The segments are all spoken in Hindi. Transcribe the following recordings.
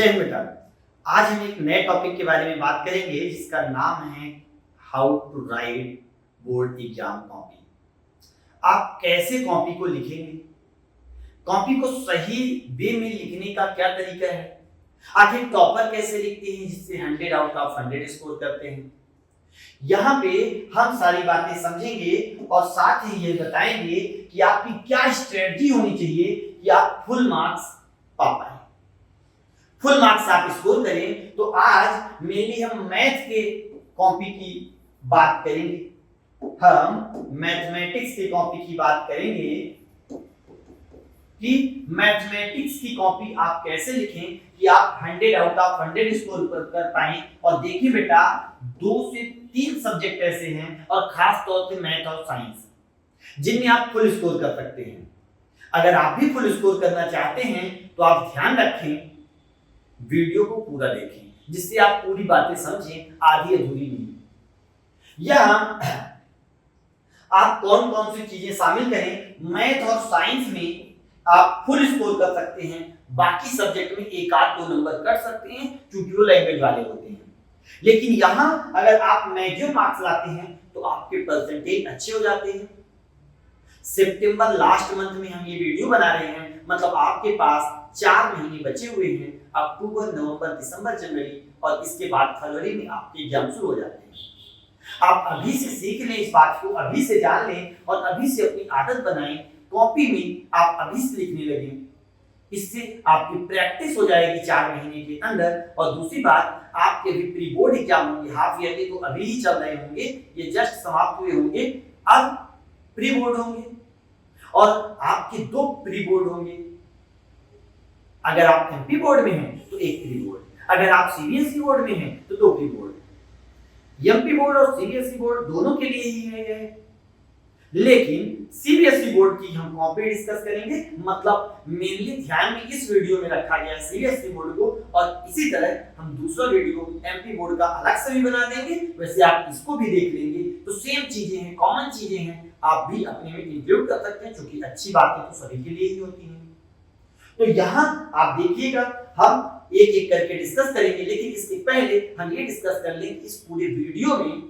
जय हिंद बेटा। आज हम एक नए टॉपिक के बारे में बात करेंगे जिसका नाम है how to write board exam copy. आप कैसे कॉपी को लिखेंगे, कॉपी को सही वे में लिखने का क्या तरीका है, आखिर टॉपर कैसे लिखते हैं जिससे 100 आउट ऑफ 100 स्कोर करते हैं। यहाँ पे हम सारी बातें समझेंगे और साथ ही ये बताएंगे कि आपकी क्या स्ट्रेटजी होनी चाहिए कि आप फुल मार्क्स पा पाए, फुल मार्क्स आप स्कोर करें। तो आज मेनली हम मैथ के कॉपी की बात करेंगे, हम मैथमेटिक्स की कॉपी की बात करेंगे कि मैथमेटिक्स की कॉपी आप कैसे लिखें कि आप 100 आउट ऑफ 100 स्कोर कर पाएं। और देखिए बेटा, 2 से 3 सब्जेक्ट ऐसे हैं और खास तौर पे मैथ और साइंस जिनमें आप फुल स्कोर कर सकते हैं। अगर आप भी फुल स्कोर करना चाहते हैं तो आप ध्यान रखें, वीडियो को पूरा देखें जिससे आप पूरी बातें समझें, आधी अधूरी नहीं। या आप कौन कौन सी चीजें शामिल करें, मैथ और साइंस में आप फुल स्कोर कर सकते हैं, बाकी सब्जेक्ट में 1 आध 2 नंबर कर सकते हैं क्योंकि वो लैंग्वेज वाले होते हैं। लेकिन यहां अगर आप मैक्सिमम मार्क्स लाते हैं तो आपके परसेंटेज अच्छे हो जाते हैं। सितंबर लास्ट मंथ में हम ये वीडियो बना रहे हैं, मतलब आपके पास 4 महीने बचे हुए हैं, अक्टूबर, नवंबर, दिसंबर, जनवरी, और इसके बाद फरवरी में आपके एग्जाम शुरू हो जाते हैं। आप अभी से सीख लें इस बात को, अभी से जान लें और अभी से अपनी आदत बनाएं, कॉपी में आप अभी से लिखने लगें। इससे आपकी प्रैक्टिस हो जाएगी 4 महीने के अंदर। और दूसरी बात, आपके भी प्री बोर्ड एग्जाम होंगे, हाफ ईयरली तो अभी ही चल रहे होंगे, ये जस्ट समाप्त हुए होंगे, अब प्री बोर्ड होंगे और आपके 2 प्री बोर्ड होंगे। अगर आप एमपी बोर्ड में हैं तो 1 प्री बोर्ड, अगर आप सीबीएसई बोर्ड में हैं तो 2 प्री बोर्ड। एमपी बोर्ड और सीबीएसई बोर्ड दोनों के लिए ही है, लेकिन सीबीएसई बोर्ड की हम कॉपी डिस्कस करेंगे। मतलब मेनली ध्यान में इस वीडियो में रखा गया सीबीएसई बोर्ड को, और इसी तरह हम दूसरा वीडियो एमपी बोर्ड का अलग से भी बना देंगे, वैसे आप इसको भी देख लेंगे। तो सेम चीजें हैं, कॉमन चीजें हैं, आप भी अपने में इंक्लूड कर सकते हैं क्योंकि अच्छी बातें तो सभी के लिए ही होती हैं। तो यहां आप देखिएगा, हम एक एक करके डिस्कस करेंगे, लेकिन इसके पहले हम ये डिस्कस कर लें कि इस पूरे वीडियो में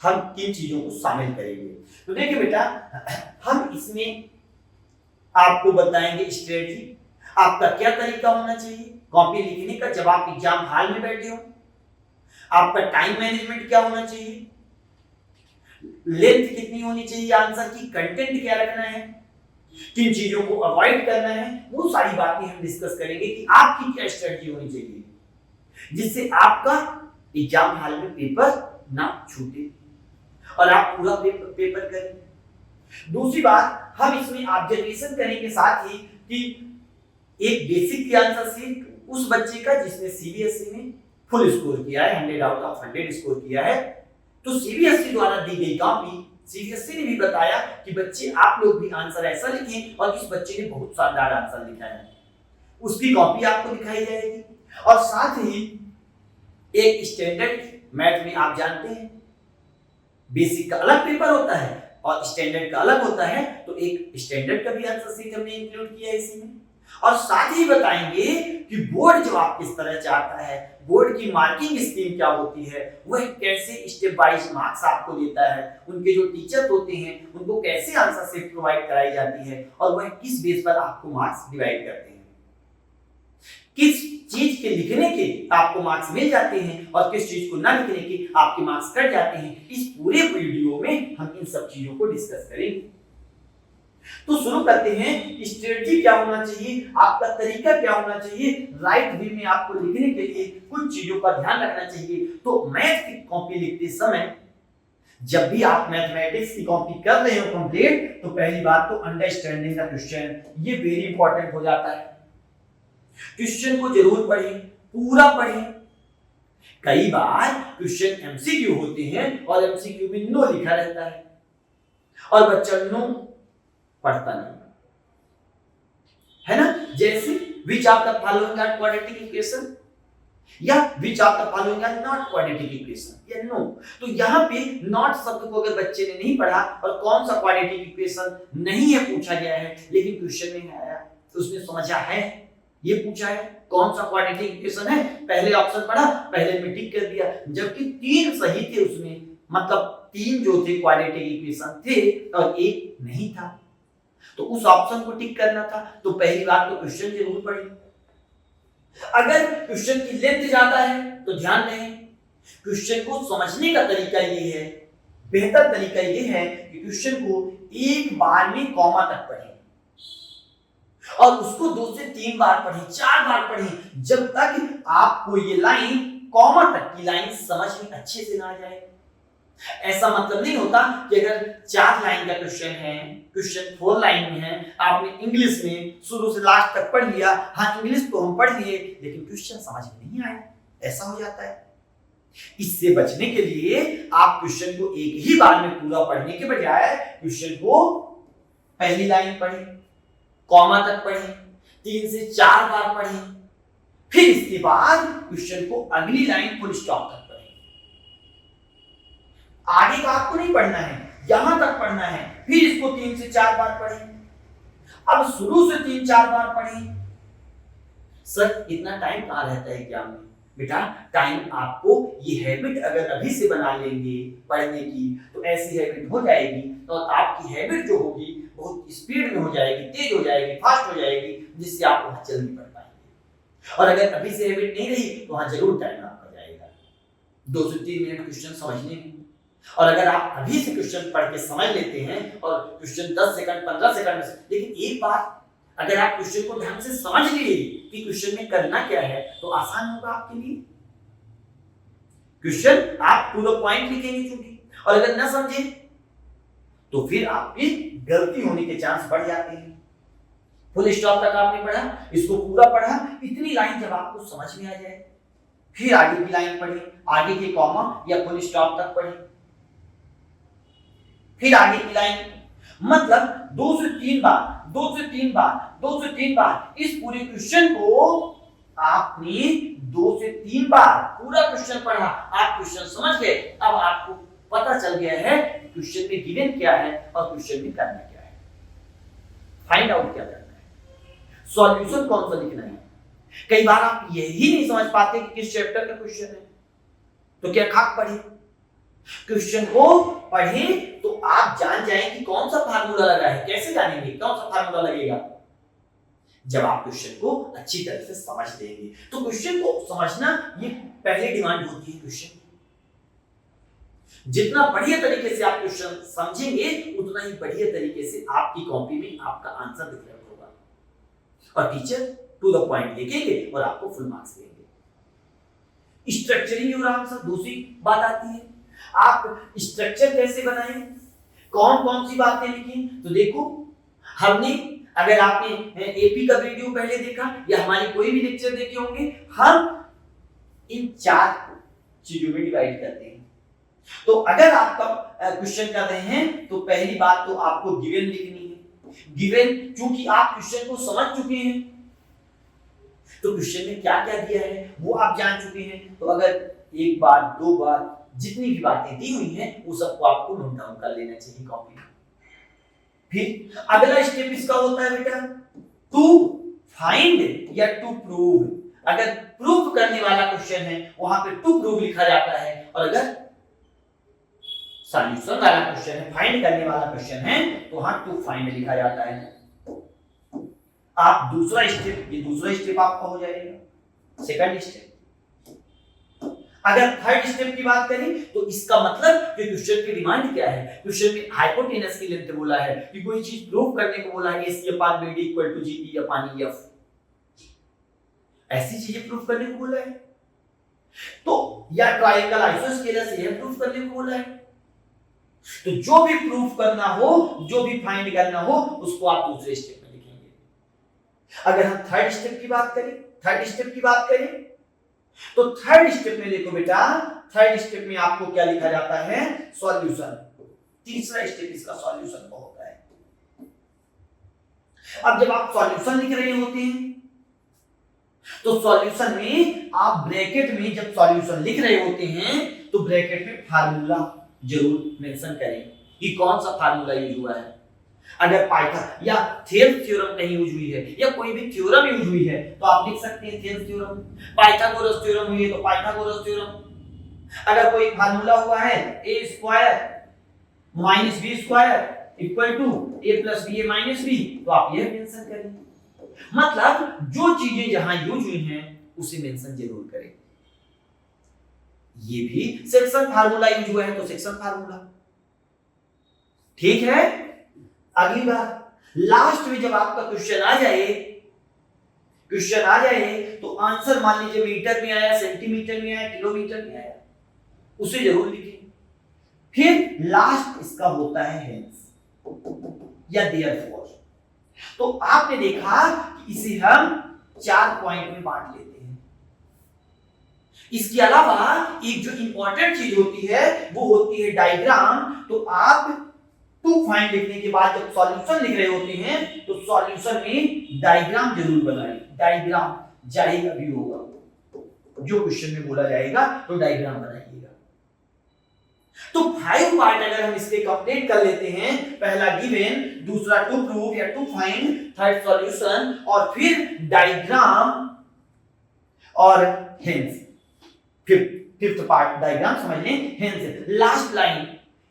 हम किन चीजों को शामिल करेंगे। तो देखिए बेटा, हम इसमें आपको बताएंगे स्ट्रेटजी, आपका क्या तरीका होना चाहिए कॉपी लिखने का जब आप एग्जाम हॉल में बैठे हो, आपका टाइम मैनेजमेंट क्या होना चाहिए, लेंथ कितनी होनी चाहिए आंसर की, कंटेंट क्या रखना है, किन चीजों को अवॉइड करना है, वो सारी बातें हम डिस्कस करेंगे कि आपकी क्या स्ट्रेटजी होनी चाहिए जिससे आपका एग्जाम हॉल में पेपर ना छूटे और आप पूरा पेपर करें। दूसरी बात, हम इसमें ऑब्जर्वेशन करेंगे साथ ही कि एक बेसिक की आंसर शीट उस बच्चे का जिसने सीबीएसई में फुल स्कोर किया है, 100 आउट ऑफ 100 स्कोर किया है। तो सीबीएसई द्वारा दी गई कॉपी, सीबीएसई ने भी बताया कि बच्चे आप लोग भी आंसर ऐसा लिखें, और इस बच्चे ने बहुत शानदार आंसर लिखा है, उसकी कॉपी आपको दिखाई जाएगी। और साथ ही एक स्टैंडर्ड मैथ में आप जानते हैं बेसिक का अलग पेपर होता है और स्टैंडर्ड का अलग होता है, तो एक स्टैंडर्ड का भी आंसर शीट हमने इंक्लूड किया है इसमें। और साथ ही बताएंगे कि बोर्ड जवाब किस तरह चाहता है, बोर्ड की मार्किंग स्कीम क्या होती है, वह कैसे स्टेप वाइज मार्क्स आपको देता है, उनके जो टीचर होते हैं उनको कैसे आंसर शीट प्रोवाइड कराई जाती है और वह किस बेस पर आपको मार्क्स डिवाइड करते हैं, किस चीज के लिखने के आपको मार्क्स मिल जाते हैं और किस चीज को ना लिखने के आपके मार्क्स कट जाते हैं। इस पूरे वीडियो में हम इन सब चीजों को डिस्कस करेंगे। तो शुरू करते हैं, स्ट्रेटजी क्या होना चाहिए, आपका तरीका क्या होना चाहिए, राइट वे में आपको लिखने के लिए कुछ चीजों का ध्यान रखना चाहिए। तो मैथ की कॉपी लिखते समय, जब भी आप मैथमेटिक्स की कॉपी कर रहे हो कंप्लीट, तो पहली बात तो अंडरस्टैंडिंग द क्वेश्चन, ये वेरी इंपॉर्टेंट हो जाता है। क्वेश्चन को जरूर पढ़ें, पूरा पढ़ें। कई बार क्वेश्चन एमसीक्यू होते हैं और एमसीक्यू में नो लिखा रहता है और बच्चा नो पढ़ता नहीं है ना। जैसे which of the following are quadratic equation या which of the following are not quadratic equation या नो। तो यहाँ पे नॉट शब्द को अगर बच्चे ने नहीं पढ़ा और कौन सा क्वाड्रेटिक इक्वेशन नहीं है पूछा गया है, लेकिन क्वेश्चन में आया तो उसने समझा है ये पूछा है कौन सा क्वाड्रेटिक इक्वेशन है, पहले ऑप्शन पढ़ा, पहले में टिक कर दिया, जबकि 3 सही थे उसमें, मतलब 3 जो थे क्वाड्रेटिक इक्वेशन थे और एक नहीं था, तो उस ऑप्शन को टिक करना था। तो पहली बात तो क्वेश्चन जरूर पढ़ी। अगर क्वेश्चन की लेंथ ज्यादा है तो ध्यान रहे क्वेश्चन को समझने का तरीका ये है, बेहतर तरीका ये है कि क्वेश्चन को एक बार में कॉमा तक पढ़ें और उसको 2 से 3 बार पढ़ें, 4 बार पढ़ें, जब तक आपको ये लाइन कॉमा तक की लाइन समझ में अच्छे से ना आ जाए। ऐसा मतलब नहीं होता कि अगर 4 लाइन का क्वेश्चन है, क्वेश्चन 4 लाइन में है, आपने इंग्लिश में शुरू से लास्ट तक पढ़ लिया, हाँ इंग्लिश तो हम पढ़ लिए लेकिन क्वेश्चन समझ में नहीं आया, ऐसा हो जाता है। इससे बचने के लिए आप क्वेश्चन को एक ही बार में पूरा पढ़ने के बजाय क्वेश्चन को पहली लाइन पढ़ें, कॉमा तक पढ़ें, 3 से 4 बार पढ़ें, फिर इसके बाद क्वेश्चन को अगली लाइन फुल स्टॉप तक पढ़ें। आगे का आपको नहीं पढ़ना है, यहां तक पढ़ना है, फिर इसको 3 से 4 बार पढ़ें। अब शुरू से 3-4 बार पढ़ें। सर इतना टाइम कहां रहता है एग्जाम में? बेटा टाइम आपको ये हैबिट अगर अभी से बना लेंगे पढ़ने की तो ऐसी हैबिट हो जाएगी तो आपकी हैबिट जो होगी बहुत स्पीड में हो जाएगी, तेज हो जाएगी, फास्ट हो जाएगी, जिससे आप वहां जल्दी पढ़ पाएंगे। और अगर अभी से हैबिट नहीं रही तो वहां जरूर टाइम आपका जाएगा 2 से 3 मिनट क्वेश्चन समझने में। और अगर आप अभी से क्वेश्चन पढ़ के समझ लेते हैं और क्वेश्चन 10 सेकंड 15 सेकंड में, लेकिन एक बात अगर आप क्वेश्चन को ढंग से समझ लिए कि क्वेश्चन में करना क्या है तो आसान होगा आपके लिए। क्वेश्चन आप टू द पॉइंट लिखेंगे चूंकि, और अगर ना समझे तो फिर आपकी गलती होने के चांस बढ़ जाते हैं। फुल स्टॉप तक आपने पढ़ा, इसको पूरा पढ़ा, इतनी लाइन जब आपको समझ में आ जाए फिर आगे की लाइन पढ़ें, आगे के कॉमा या फुल स्टॉप तक पढ़ें, फिर आगे की लाइन, मतलब 2 से 3 बार, 2 से 3 बार, 2 से 3 बार इस पूरे क्वेश्चन को आपने 2 से 3 बार पूरा क्वेश्चन पढ़ा, आप क्वेश्चन समझ गए। अब आपको पता चल गया है क्वेश्चन में गिवन क्या है और क्वेश्चन में करना क्या है, फाइंड आउट क्या करना है, सॉल्यूशन कौन सा लिखना है। कई बार आप यही नहीं समझ पाते कि किस चैप्टर का क्वेश्चन है, तो क्या खाक पढ़े, क्वेश्चन को पढ़े तो आप जान जाएं कि कौन सा फार्मूला लगा है। कैसे जानेंगे कौन सा फार्मूला लगेगा? जब आप क्वेश्चन को अच्छी तरह से समझ लेंगे। तो क्वेश्चन को समझना ये पहली डिमांड होती है क्वेश्चन। जितना बढ़िया तरीके से आप क्वेश्चन समझेंगे उतना ही बढ़िया तरीके से आपकी कॉपी में आपका आंसर रिफ्लेक्ट होगा और टीचर टू द पॉइंट लिखेंगे और आपको फुल मार्क्स देंगे। स्ट्रक्चरिंग योर आंसर दूसरी बात आती है, आप स्ट्रक्चर कैसे बनाएं, कौन कौन सी बातें लिखें। तो देखो हमने, अगर आपने एपी का वीडियो पहले देखा या हमारी कोई भी लेक्चर देखे होंगे, हम इन 4 चीजों में डिवाइड करते हैं। तो अगर आपका क्वेश्चन कर रहे हैं तो पहली बात तो आपको गिवन लिखनी है। गिवन चूंकि आप क्वेश्चन को समझ चुके हैं तो क्वेश्चन में क्या क्या दिया है वो आप जान चुके हैं। तो अगर एक बार 2 बार जितनी भी बातें दी हुई हैं वो सबको आपको नोट डाउन कर लेना चाहिए कॉपी में। फिर अगला स्टेप इसका होता है बेटा टू फाइंड या टू प्रूव। अगर प्रूव करने वाला क्वेश्चन है वहां पे टू प्रूव लिखा जाता है, और अगर सॉल्यूशन वाला क्वेश्चन है, फाइंड करने वाला क्वेश्चन है तो वहां टू फाइंड लिखा जाता है। आप दूसरा स्टेप, ये दूसरा स्टेप आपका हो जाएगा, सेकंड स्टेप। अगर थर्ड स्टेप की बात करें तो इसका मतलब कि क्वेश्चन की डिमांड क्या है। क्वेश्चन में हाइपोटेनस की लेंथ बोला है कि कोई चीज प्रूव करने को बोला है AC/BD = GP अपॉन EF, ऐसी चीजें प्रूव करने को बोला है। तो या ट्रायंगल आइसोस्केलस ये प्रूव करने को बोला है। तो जो भी प्रूव करना हो, जो भी फाइंड करना हो, उसको आप दूसरे स्टेप में लिखेंगे। अगर हम थर्ड स्टेप की बात करें तो थर्ड स्टेप में देखो बेटा, थर्ड स्टेप में आपको क्या लिखा जाता है, सॉल्यूशन। तीसरा स्टेप इसका सॉल्यूशन का होता है। अब जब आप सॉल्यूशन लिख रहे होते हैं तो सॉल्यूशन में आप ब्रैकेट में जब सॉल्यूशन लिख रहे होते हैं तो ब्रैकेट में फार्मूला जरूर मेंशन करें कि कौन सा फार्मूला यूज हुआ है। अगर पाइथागोरस या थेल्स थ्योरम कहीं यूज हुई है या कोई भी थ्योरम यूज हुई है तो आप लिख सकते हैं थेल्स थ्योरम। पाइथागोरस थ्योरम हुई है तो पाइथागोरस थ्योरम। अगर कोई फार्मूला हुआ है a square minus b square equal to a plus b minus b तो आप यह मेंशन करें। मतलब जो चीजें जहां यूज हुई हैं उसे मेंशन जरूर करें। ये भी सेक्शन फार्मूला यूज हुआ है तो सेक्शन फार्मूला, ठीक है। अगली बार लास्ट में जब आपका क्वेश्चन आ जाए तो आंसर मान लीजिए मीटर में आया, सेंटीमीटर में आया, किलोमीटर में आया, उसे जरूर लिखें। फिर लास्ट इसका होता है हेंस या देयरफॉर। तो आपने देखा कि इसे हम 4 पॉइंट में बांट लेते हैं। इसके अलावा एक जो इंपॉर्टेंट चीज होती है वो होती है डायग्राम। तो आप टू फाइंड लिखने के बाद जब सॉल्यूशन लिख रहे होते हैं तो सॉल्यूशन में डायग्राम जरूर बनाएं। डायग्राम जाहिर अभी होगा, जो क्वेश्चन में बोला जाएगा तो डायग्राम बनाइएगा। तो 5 पार्ट अगर हम इसके कंप्लीट कर लेते हैं, पहला गिवन, दूसरा टू प्रूव या टू फाइंड, थर्ड सॉल्यूशन और फिर डायग्राम और हेंस। फिफ्थ पार्ट डायग्राम समझ लें, हेंस लास्ट लाइन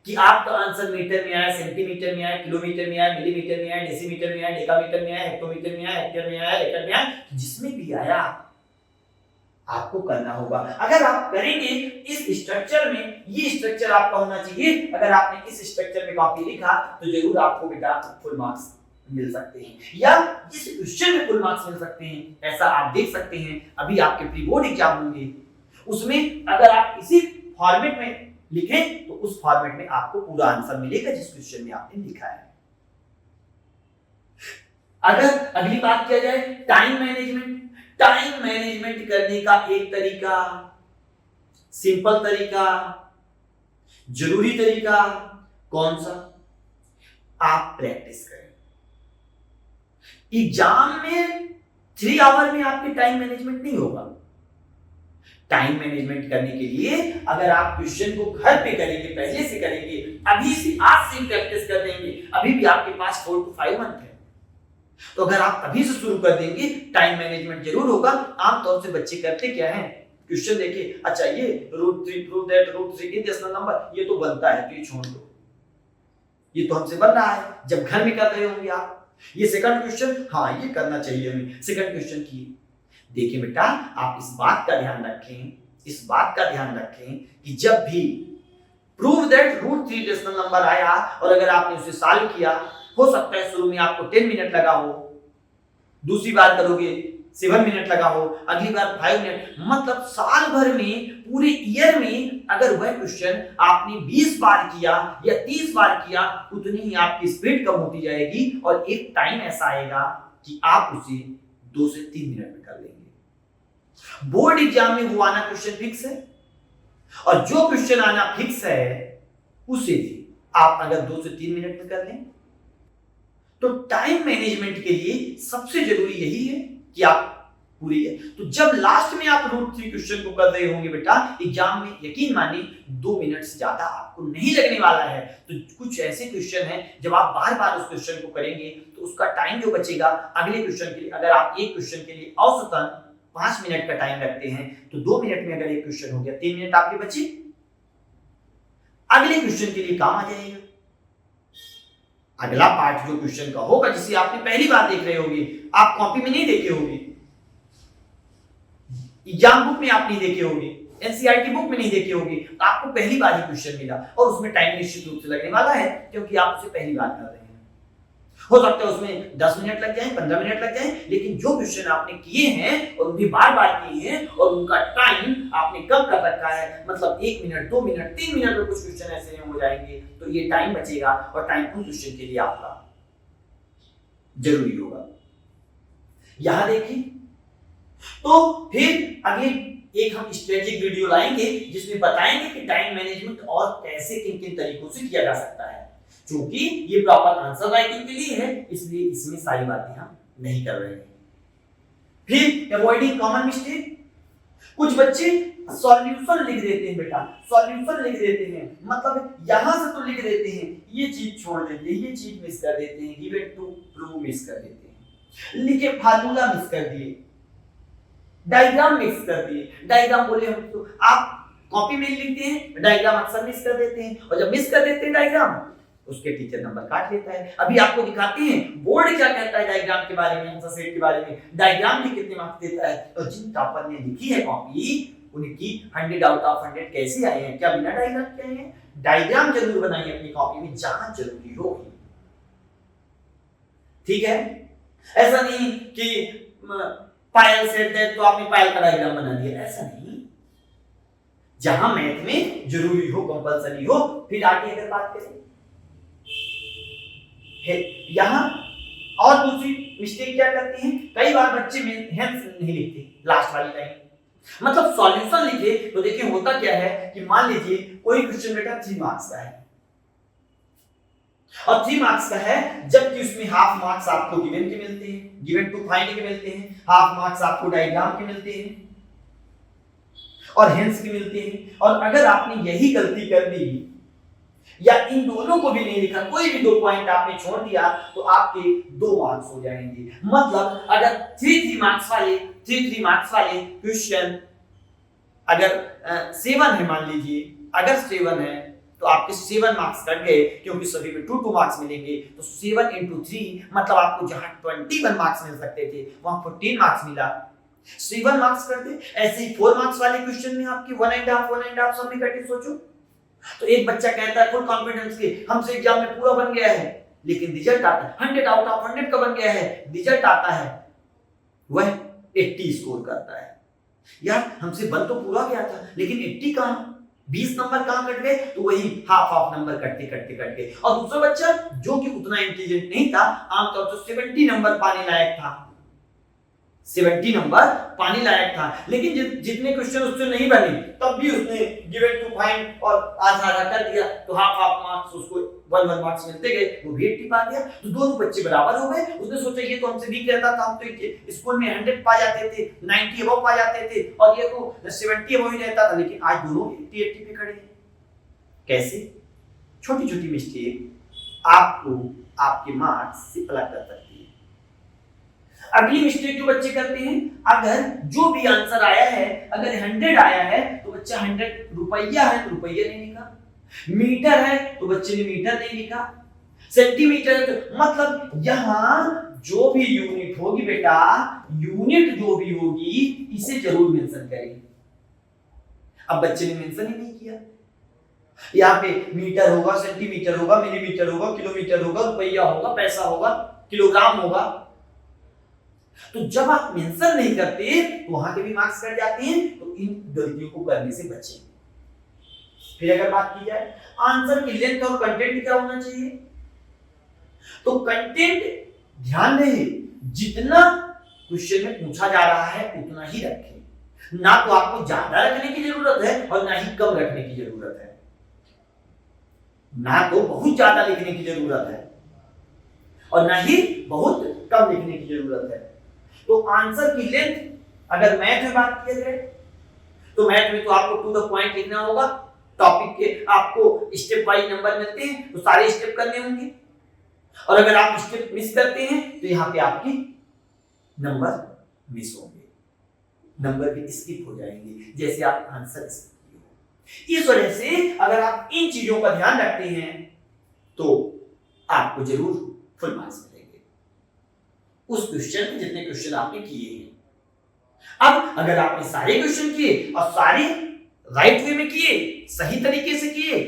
कि आपका आंसर मीटर में आया, सेंटीमीटर में आया, किलोमीटर में आया, मिलीमीटर में आया, डेसीमीटर में आया, डेकामीटर में आया, हेक्टोमीटर में आया, हेक्टेयर में आया, एकड़ में आया, जिसमें भी आया आपको करना होगा। अगर आप करेंगे इस स्ट्रक्चर में, ये स्ट्रक्चर आपका होना चाहिए। अगर आपने इस स्ट्रक्चर में कॉपी लिखा तो जरूर आपको बेटा फुल मार्क्स मिल सकते हैं या इस क्वेश्चन में फुल मार्क्स मिल सकते हैं। ऐसा आप देख सकते हैं अभी आपके प्री बोर्ड एग्जाम होंगे, उसमें अगर आप इसी फॉर्मेट में लिखें तो उस फॉर्मेट में आपको पूरा आंसर मिलेगा जिस क्वेश्चन में आपने लिखा है। अगर अगली बात किया जाए टाइम मैनेजमेंट, टाइम मैनेजमेंट करने का एक तरीका, सिंपल तरीका, जरूरी तरीका कौन सा? आप प्रैक्टिस करें। एग्जाम में 3 आवर में आपके टाइम मैनेजमेंट नहीं होगा। टाइम मैनेजमेंट करने के लिए अगर आप क्वेश्चन को घर पे करेंगे, पहले से करेंगे, अभी से आज से प्रैक्टिस कर देंगे, अभी भी आपके पास 4 to 5 मंथ है, तो अगर आप अभी से शुरू कर देंगे टाइम मैनेजमेंट जरूर होगा। आमतौर से बच्चे करते क्या है, क्वेश्चन देखिए, अच्छा ये √3 prove that √3 in decimal number, ये तो बनता है तो ये छोड़ दो, ये तो हमसे बन रहा है। जब घर में कर रहे होंगे आप, ये सेकंड क्वेश्चन, हाँ ये करना चाहिए हमें, सेकंड क्वेश्चन की देखिए बेटा, आप इस बात का ध्यान रखें कि जब भी प्रूव दैट √3 डेसिमल नंबर आया और अगर आपने उसे सॉल्व किया, हो सकता है शुरू में आपको 10 मिनट लगा हो, दूसरी बार करोगे 7 मिनट लगा हो, अगली बार 5 मिनट, मतलब साल भर में, पूरे ईयर में अगर वह क्वेश्चन आपने 20 बार किया या 30 बार किया, उतनी ही आपकी स्पीड कम होती जाएगी और एक टाइम ऐसा आएगा कि आप उसे 2 से 3 मिनट में कर लेंगे। बोर्ड एग्जाम में वो आना क्वेश्चन फिक्स है और जो क्वेश्चन आना फिक्स है उसे भी आप अगर 2 से 3 मिनट में कर लें तो टाइम मैनेजमेंट के लिए सबसे जरूरी यही है कि आप पूरी है। तो जब लास्ट में आप √3 क्वेश्चन को कर रहे होंगे बेटा एग्जाम में, यकीन मानिए 2 मिनट से ज्यादा आपको नहीं लगने वाला है। तो कुछ ऐसे क्वेश्चन हैं जब आप बार बार उस क्वेश्चन को करेंगे तो उसका टाइम जो बचेगा अगले क्वेश्चन के लिए, अगर आप एक क्वेश्चन के लिए औसतन 5 मिनट का टाइम रखते हैं तो 2 मिनट में अगर एक क्वेश्चन हो गया, 3 मिनट आपके बचे, अगले क्वेश्चन के लिए काम आ जाएगा। अगला पार्ट जो क्वेश्चन का होगा, जिसे आपने पहली बार देख रहे होंगे, आप कॉपी में नहीं देखे होंगे, एग्जाम बुक में आप नहीं देखे होंगे, एनसीईआरटी बुक में नहीं देखे होंगे, तो आपको पहली बार ही क्वेश्चन मिला और उसमें टाइम निश्चित रूप से लगने वाला है क्योंकि आप उसे पहली बार कर रहे हैं। हो सकता है उसमें 10 मिनट लग जाए, 15 मिनट लग जाए, लेकिन जो क्वेश्चन आपने किए हैं और उन्हें बार बार किए हैं और उनका टाइम आपने कम कर रखा है, मतलब 1 मिनट, 2 मिनट, 3 मिनट में कुछ क्वेश्चन ऐसे हो जाएंगे, तो ये टाइम बचेगा और टाइम उन क्वेश्चन के लिए आपका जरूरी होगा। यहां देखिए, तो फिर अगले एक हम स्ट्रेटेजिक वीडियो लाएंगे जिसमें बताएंगे कि टाइम मैनेजमेंट और कैसे किन किन तरीकों से किया जा सकता है। क्योंकि ये प्रॉपर आंसर राइटिंग के लिए है, इसलिए इसमें सारी बातें हम नहीं कर रहे हैं। फिर अवॉइडिंग कॉमन मिस्टेक, कुछ बच्चे सॉल्यूशन लिख देते हैं बेटा, सॉल्यूशन लिख देते हैं, मतलब यहां से तो लिख देते हैं, ये चीज छोड़ देते हैं, ये चीज मिस कर देते हैं, गिवन टू प्रूव मिस कर देते हैं, लिखे फार्मूला मिस कर दिए, डायग्राम मिस कर दिए। डायग्राम बोले हम तो आप कॉपी में लिखते हैं, डायग्राम अक्सर मिस कर देते हैं, और जब मिस कर देते हैं डायग्राम, उसके टीचर नंबर काट लेता है। अभी आपको दिखाते हैं बोर्ड क्या कहता है डायग्राम के बारे में, आंसर सेट के बारे में, डायग्राम भी कितने मार्क्स देता है। और जिन टॉपर ने लिखी है कॉपी, उनकी 100 आउट ऑफ 100 कैसे आए हैं, क्या बिना डायग्राम के आए हैं? डायग्राम जरूर बनाइए अपनी कॉपी में जहां जरूरी हो। ठीक है, ऐसा नहीं कि पायल सेट है तो आपने पायल का डायग्राम बना दिया, ऐसा नहीं। जहां मैथ में जरूरी हो, कंपलसरी हो। फिर आगे अगर बात करें यहां और दूसरी मिस्टेक क्या करते हैं, कई बार बच्चे में हेंस नहीं लिखते लास्ट वाली लाइन, मतलब सॉल्यूशन लिखे तो देखिए होता क्या है कि मान लीजिए कोई क्वेश्चन बेटा 3 मार्क्स का है और 3 मार्क्स का है, जबकि उसमें हाफ मार्क्स आपको गिवन के मिलते हैं, गिवन टू फाइंड के मिलते हैं, हाफ मार्क्स आपको डायग्राम के मिलते हैं और हेंस के मिलते हैं। और अगर आपने यही गलती कर दी या इन दोनों को भी नहीं लिखा, कोई भी 2 पॉइंट आपने छोड़ दिया, तो आपके 2 मार्क्स हो जाएंगे। मतलब अगर 3 मार्क्स वाले क्वेश्चन अगर 7 है, मान लीजिए अगर 7 है तो आपके 7 मार्क्स कट गए, क्योंकि सभी में 2 मार्क्स मिलेंगे। तो 7 into 3 मतलब आपको जहां 21 मार्क्स मिल सकते थे वहां 14 मार्क्स मिला, 7 मार्क्स कट गए। ऐसे ही 4 मार्क्स वाले क्वेश्चन में आपके 1.5 सब में कटे। सोचो, तो एक बच्चा कहता है फुल कॉन्फिडेंस के हमसे एग्जाम में पूरा बन गया है, लेकिन रिजल्ट आता है 100 आउट ऑफ 100 का बन गया है, रिजल्ट आता है वह 80 स्कोर करता है। यार हमसे बन तो पूरा गया था, लेकिन 80 कहां, 20 नंबर कहां कट गए? तो वही हाफ नंबर कटते कट गए। और दूसरा बच्चा जो कि उतना इंटेलिजेंट नहीं था, आमतौर पर 70 नंबर पाने लायक था, 70 नंबर पाने लायक था, लेकिन जितने क्वेश्चन उससे नहीं बने तब भी उसने गिवन टू फाइंड और आधा कर दिया, तो हाफ मार्क्स उसको 1 मार्क्स मिलते गए, वो भी 80 पा गया। तो दोनों बच्चे बराबर हो गए। उसने सोचा ये तो हमसे वीक रहता था, हम तो स्कूल में 100 पा जाते थे, 90 अबव पा जाते थे, और ये तो 70 अबव ही रहता था, लेकिन आज दोनों 80 पे खड़े हैं। कैसे? छोटी छोटी मिस्टेक आपको आपके मार्क्स से अलग कर सकती है। अगली मिस्टेक जो बच्चे करते हैं, अगर जो भी आंसर आया है, अगर 100 आया है तो बच्चा 100, रुपया है तो रुपया नहीं लिखा, मीटर है तो बच्चे ने मीटर नहीं लिखा, सेंटीमीटर है तो, मतलब यहां जो भी यूनिट होगी बेटा, यूनिट जो भी होगी इसे जरूर मेंशन करें। अब बच्चे ने मेंशन ही नहीं किया, यहाँ पे मीटर होगा, सेंटीमीटर होगा, मिलीमीटर होगा, किलोमीटर होगा, रुपया होगा, पैसा होगा, किलोग्राम होगा। तो जब आप मेंशन नहीं करते तो वहां के भी मार्क्स कट जाते हैं। तो इन गलतियों को करने से बचें। फिर अगर बात की जाए आंसर की लेंथ और कंटेंट क्या होना चाहिए, तो कंटेंट ध्यान रहे जितना क्वेश्चन में पूछा जा रहा है उतना ही रखें, ना तो आपको ज्यादा रखने की जरूरत है और ना ही कम रखने की जरूरत है, ना तो बहुत ज्यादा लिखने की जरूरत है और ना ही बहुत कम लिखने की जरूरत है। तो आंसर की लेंथ अगर मैथ में बात किया जाए तो मैथ में तो आपको टू द पॉइंट लिखना होगा, टॉपिक के आपको स्टेप वाइज नंबर मिलते हैं तो सारे स्टेप करने होंगे, और अगर आप स्टेप मिस करते हैं तो यहाँ पे आपके नंबर मिस होंगे, नंबर भी स्किप हो जाएंगे, जैसे आप आंसर स्किप किए हो। इस वजह से अगर आप इन चीजों का ध्यान रखते हैं तो आपको जरूर फुल मार्क्स मिलेंगे उस क्वेश्चन में जितने क्वेश्चन आपने किए हैं। अब अगर आपने सारे क्वेश्चन किए और सारे राइट वे में किए, सही तरीके से किए,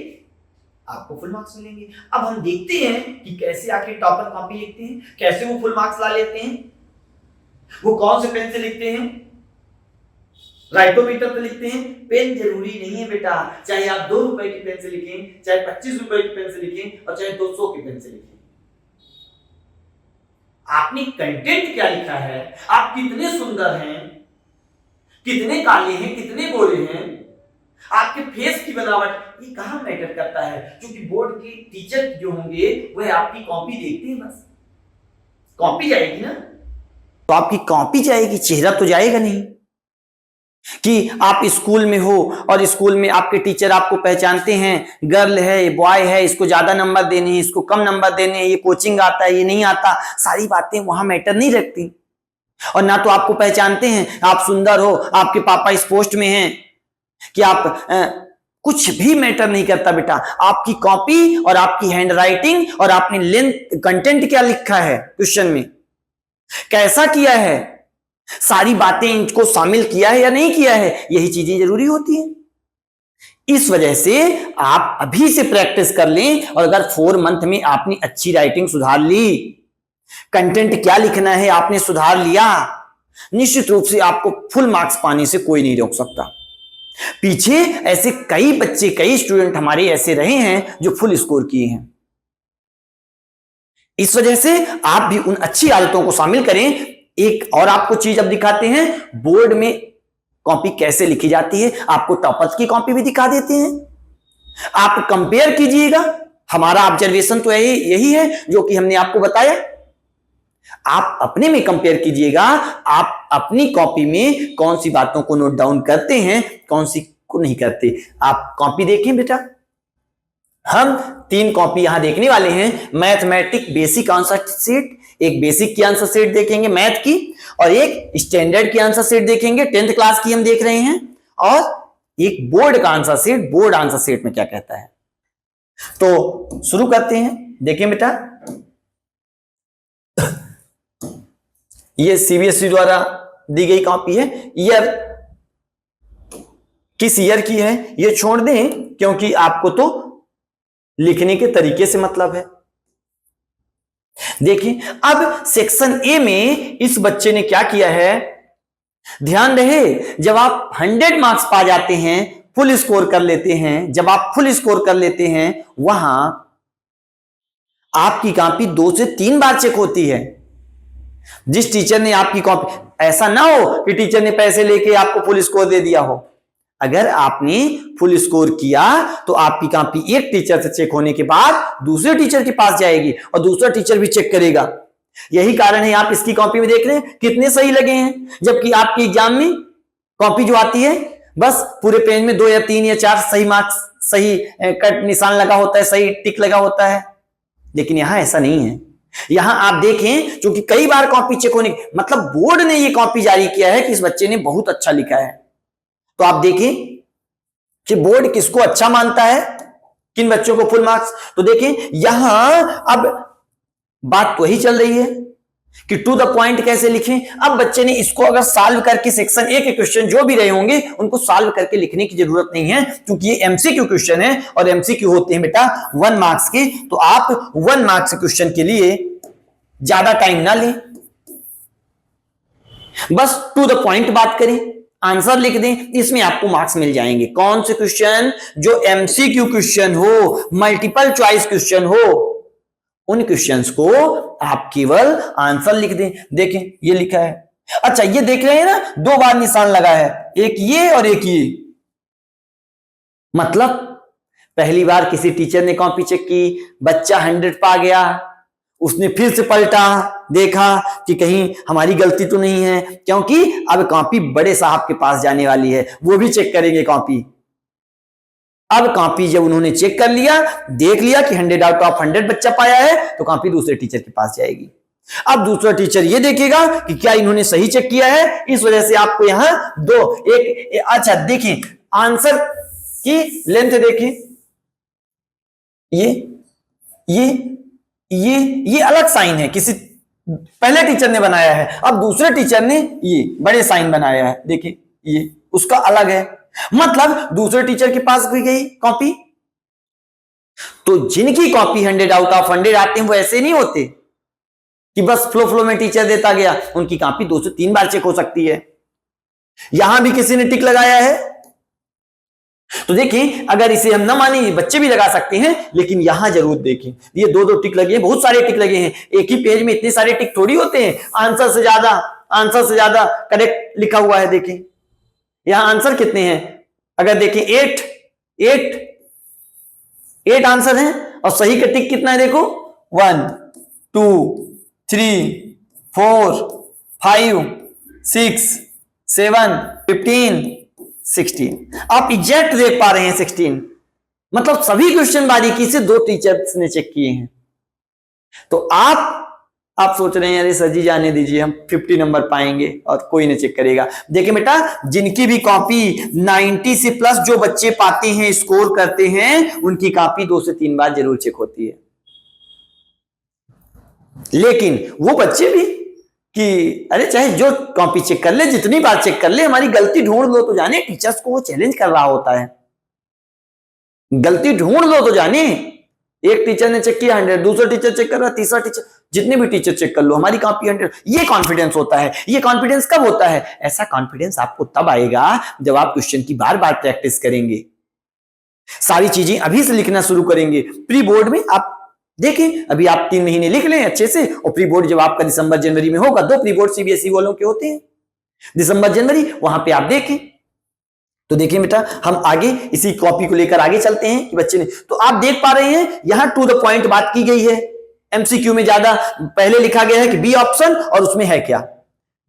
आपको फुल मार्क्स मिलेंगे। अब हम देखते हैं कि कैसे आखिर टॉपर कॉपी लिखते हैं, कैसे वो फुल मार्क्स ला लेते हैं, वो कौन से पेन से लिखते हैं। राइटोमीटर पे लिखते हैं, पेन जरूरी नहीं है बेटा, चाहे आप 2 रुपए की पेन से लिखें, चाहे 25 रुपए की पेन से लिखें और चाहे 200 की पेन से लिखें। आपने कंटेंट क्या लिखा है, आप कितने सुंदर हैं, कितने काले हैं, कितने गोरे हैं, आपके फेस की बनावट, ये कहां मैटर करता है, क्योंकि बोर्ड के टीचर जो होंगे वह आपकी कॉपी देखते हैं, बस कॉपी जाएगी ना, तो आपकी कॉपी जाएगी, चेहरा तो जाएगा नहीं। कि आप स्कूल में हो और स्कूल में आपके टीचर आपको पहचानते हैं, गर्ल है बॉय है, इसको ज्यादा नंबर देने हैं, इसको कम नंबर देने हैं, ये कोचिंग आता है ये नहीं आता, सारी बातें वहां मैटर नहीं रखती। और ना तो आपको पहचानते हैं, आप सुंदर हो, आपके पापा इस पोस्ट में हैं, कि आप कुछ भी मैटर नहीं करता बेटा। आपकी कॉपी और आपकी हैंडराइटिंग और आपने लेंथ कंटेंट क्या लिखा है क्वेश्चन में, कैसा किया है, सारी बातें इनको शामिल किया है या नहीं किया है, यही चीजें जरूरी होती हैं। इस वजह से आप अभी से प्रैक्टिस कर लें, और अगर 4 मंथ में आपने अच्छी राइटिंग सुधार ली, कंटेंट क्या लिखना है आपने सुधार लिया, निश्चित रूप से आपको फुल मार्क्स पाने से कोई नहीं रोक सकता। पीछे ऐसे कई बच्चे, कई स्टूडेंट हमारे ऐसे रहे हैं जो फुल स्कोर किए हैं। इस वजह से आप भी उन अच्छी आदतों को शामिल करें। एक और आपको चीज अब दिखाते हैं, बोर्ड में कॉपी कैसे लिखी जाती है, आपको टॉपर्स की कॉपी भी दिखा देते हैं। आप कंपेयर कीजिएगा, हमारा ऑब्जर्वेशन तो यही है जो कि हमने आपको बताया। आप अपने में कंपेयर कीजिएगा, आप अपनी कॉपी में कौन सी बातों को नोट डाउन करते हैं, कौन सी को नहीं करते। आप कॉपी देखें बेटा, हम 3 कॉपी यहां देखने वाले हैं। मैथमेटिक बेसिक आंसर शीट, एक बेसिक की आंसर शीट देखेंगे मैथ की, और एक स्टैंडर्ड की आंसर शीट देखेंगे, 10th क्लास की हम देख रहे हैं, और एक बोर्ड का answer sheet, board answer sheet में क्या कहता है। तो शुरू करते हैं। देखें बेटा, ये सीबीएसई द्वारा दी गई कॉपी है। ईयर किस ईयर की है ये छोड़ दें, क्योंकि आपको तो लिखने के तरीके से मतलब है। देखिए, अब सेक्शन ए में इस बच्चे ने क्या किया है, ध्यान रहे, जब आप 100 मार्क्स पा जाते हैं, फुल स्कोर कर लेते हैं, जब आप फुल स्कोर कर लेते हैं, वहां आपकी कॉपी 2 से 3 बार चेक होती है। जिस टीचर ने आपकी कॉपी, ऐसा ना हो कि टीचर ने पैसे लेके आपको फुल स्कोर दे दिया हो। अगर आपने फुल स्कोर किया तो आपकी कॉपी एक टीचर से चेक होने के बाद दूसरे टीचर के पास जाएगी और दूसरा टीचर भी चेक करेगा। यही कारण है आप इसकी कॉपी में देख रहे हैं कितने सही लगे हैं, जबकि आपके एग्जाम में कॉपी जो आती है बस पूरे पेज में 2 या 3 या 4 सही मार्क्स, सही कट निशान लगा होता है, सही टिक लगा होता है। लेकिन यहां ऐसा नहीं है। यहां आप देखें, क्योंकि कई बार कॉपी चेक होने, मतलब बोर्ड ने यह कॉपी जारी किया है कि इस बच्चे ने बहुत अच्छा लिखा है। तो आप देखें कि बोर्ड किसको अच्छा मानता है, किन बच्चों को फुल मार्क्स। तो देखें यहां अब बात तो ही चल रही है कि टू द पॉइंट कैसे लिखें। अब बच्चे ने इसको अगर सॉल्व करके, सेक्शन ए के क्वेश्चन जो भी रहे होंगे उनको सॉल्व करके लिखने की जरूरत नहीं है, क्योंकि ये एमसीक्यू क्वेश्चन है और एमसीक्यू होते हैं बेटा 1 मार्क्स के। तो आप 1 मार्क्स क्वेश्चन के लिए ज्यादा टाइम ना लें, बस टू द पॉइंट बात करें, आंसर लिख दें, इसमें आपको मार्क्स मिल जाएंगे। कौन से क्वेश्चन, जो एमसीक्यू क्वेश्चन हो, मल्टीपल चॉइस क्वेश्चन हो, उन क्वेश्चंस को आप केवल आंसर लिख दें। देखें ये लिखा है, अच्छा ये देख रहे हैं ना, 2 बार निशान लगा है, एक ये और एक ये। मतलब पहली बार किसी टीचर ने कॉपी चेक की, बच्चा 100 पा गया, उसने फिर से पलटा, देखा कि कहीं हमारी गलती तो नहीं है, क्योंकि अब कॉपी बड़े साहब के पास जाने वाली है, वो भी चेक करेंगे कॉपी। अब कॉपी जब उन्होंने चेक कर लिया, देख लिया कि 100 आउट ऑफ 100 बच्चा पाया है, तो कॉपी दूसरे टीचर के पास जाएगी। अब दूसरा टीचर ये देखेगा कि क्या इन्होंने सही चेक किया है, इस वजह से आपको यहां 2 एक। अच्छा देखें आंसर की लेंथ देखें, ये अलग साइन है, किसी पहले टीचर ने बनाया है, अब दूसरे टीचर ने ये बड़े साइन बनाया है, देखिए ये उसका अलग है, मतलब दूसरे टीचर के पास भी गई कॉपी। तो जिनकी कॉपी 100 आउट ऑफ 100 आते हैं वो ऐसे नहीं होते कि बस फ्लो में टीचर देता गया, उनकी कॉपी 2 से 3 बार चेक हो सकती है। यहां भी किसी ने टिक लगाया है, तो देखें अगर इसे हम ना माने बच्चे भी लगा सकते हैं, लेकिन यहां जरूर देखें ये 2-2 टिक लगे हैं, बहुत सारे टिक लगे हैं। एक ही पेज में इतने सारे टिक थोड़ी होते हैं, आंसर से ज्यादा करेक्ट लिखा हुआ है। देखें यहां आंसर कितने हैं, अगर देखें 8 आंसर हैं और सही का टिक कितना है, देखो 1 2 3 4 5 6 7, 15, 16। आप एग्जैक्ट देख पा रहे हैं 16, मतलब सभी क्वेश्चन बारीकी से दो टीचर्स ने चेक किए हैं। तो आप सोच रहे हैं अरे सर जी जाने दीजिए, हम 50 नंबर पाएंगे और कोई नहीं चेक करेगा। देखिए बेटा, जिनकी भी कॉपी 90 से प्लस जो बच्चे पाते हैं, स्कोर करते हैं, उनकी कॉपी 2 से 3 बार जरूर चेक होती है। लेकिन वो बच्चे भी कि अरे चाहे जो कॉपी चेक कर ले, जितनी बार चेक कर ले, हमारी गलती ढूंढ लो तो जाने। टीचर्स को वो चैलेंज कर रहा होता है, गलती ढूंढ लो तो जाने। एक टीचर ने चेक किया 100, दूसरा टीचर चेक कर रहा, तीसरा टीचर, जितने भी टीचर चेक कर लो, हमारी कॉपी 100। ये कॉन्फिडेंस होता है। ये कॉन्फिडेंस कब होता है? ऐसा कॉन्फिडेंस आपको तब आएगा जब आप क्वेश्चन की बार बार प्रैक्टिस करेंगे, सारी चीजें अभी से लिखना शुरू करेंगे। प्री बोर्ड में आप देखें, अभी आप 3 महीने लिख लें अच्छे से, और प्री बोर्ड जब आपका दिसंबर जनवरी में होगा, 2 प्री बोर्ड सीबीएसई वालों के होते हैं, दिसंबर जनवरी, वहां पे आप देखें। तो देखिए बेटा, हम आगे इसी कॉपी को लेकर आगे चलते हैं कि बच्चे ने, तो आप देख पा रहे हैं यहां टू द पॉइंट बात की गई है। एमसीक्यू में ज्यादा पहले लिखा गया है कि बी ऑप्शन और उसमें है क्या,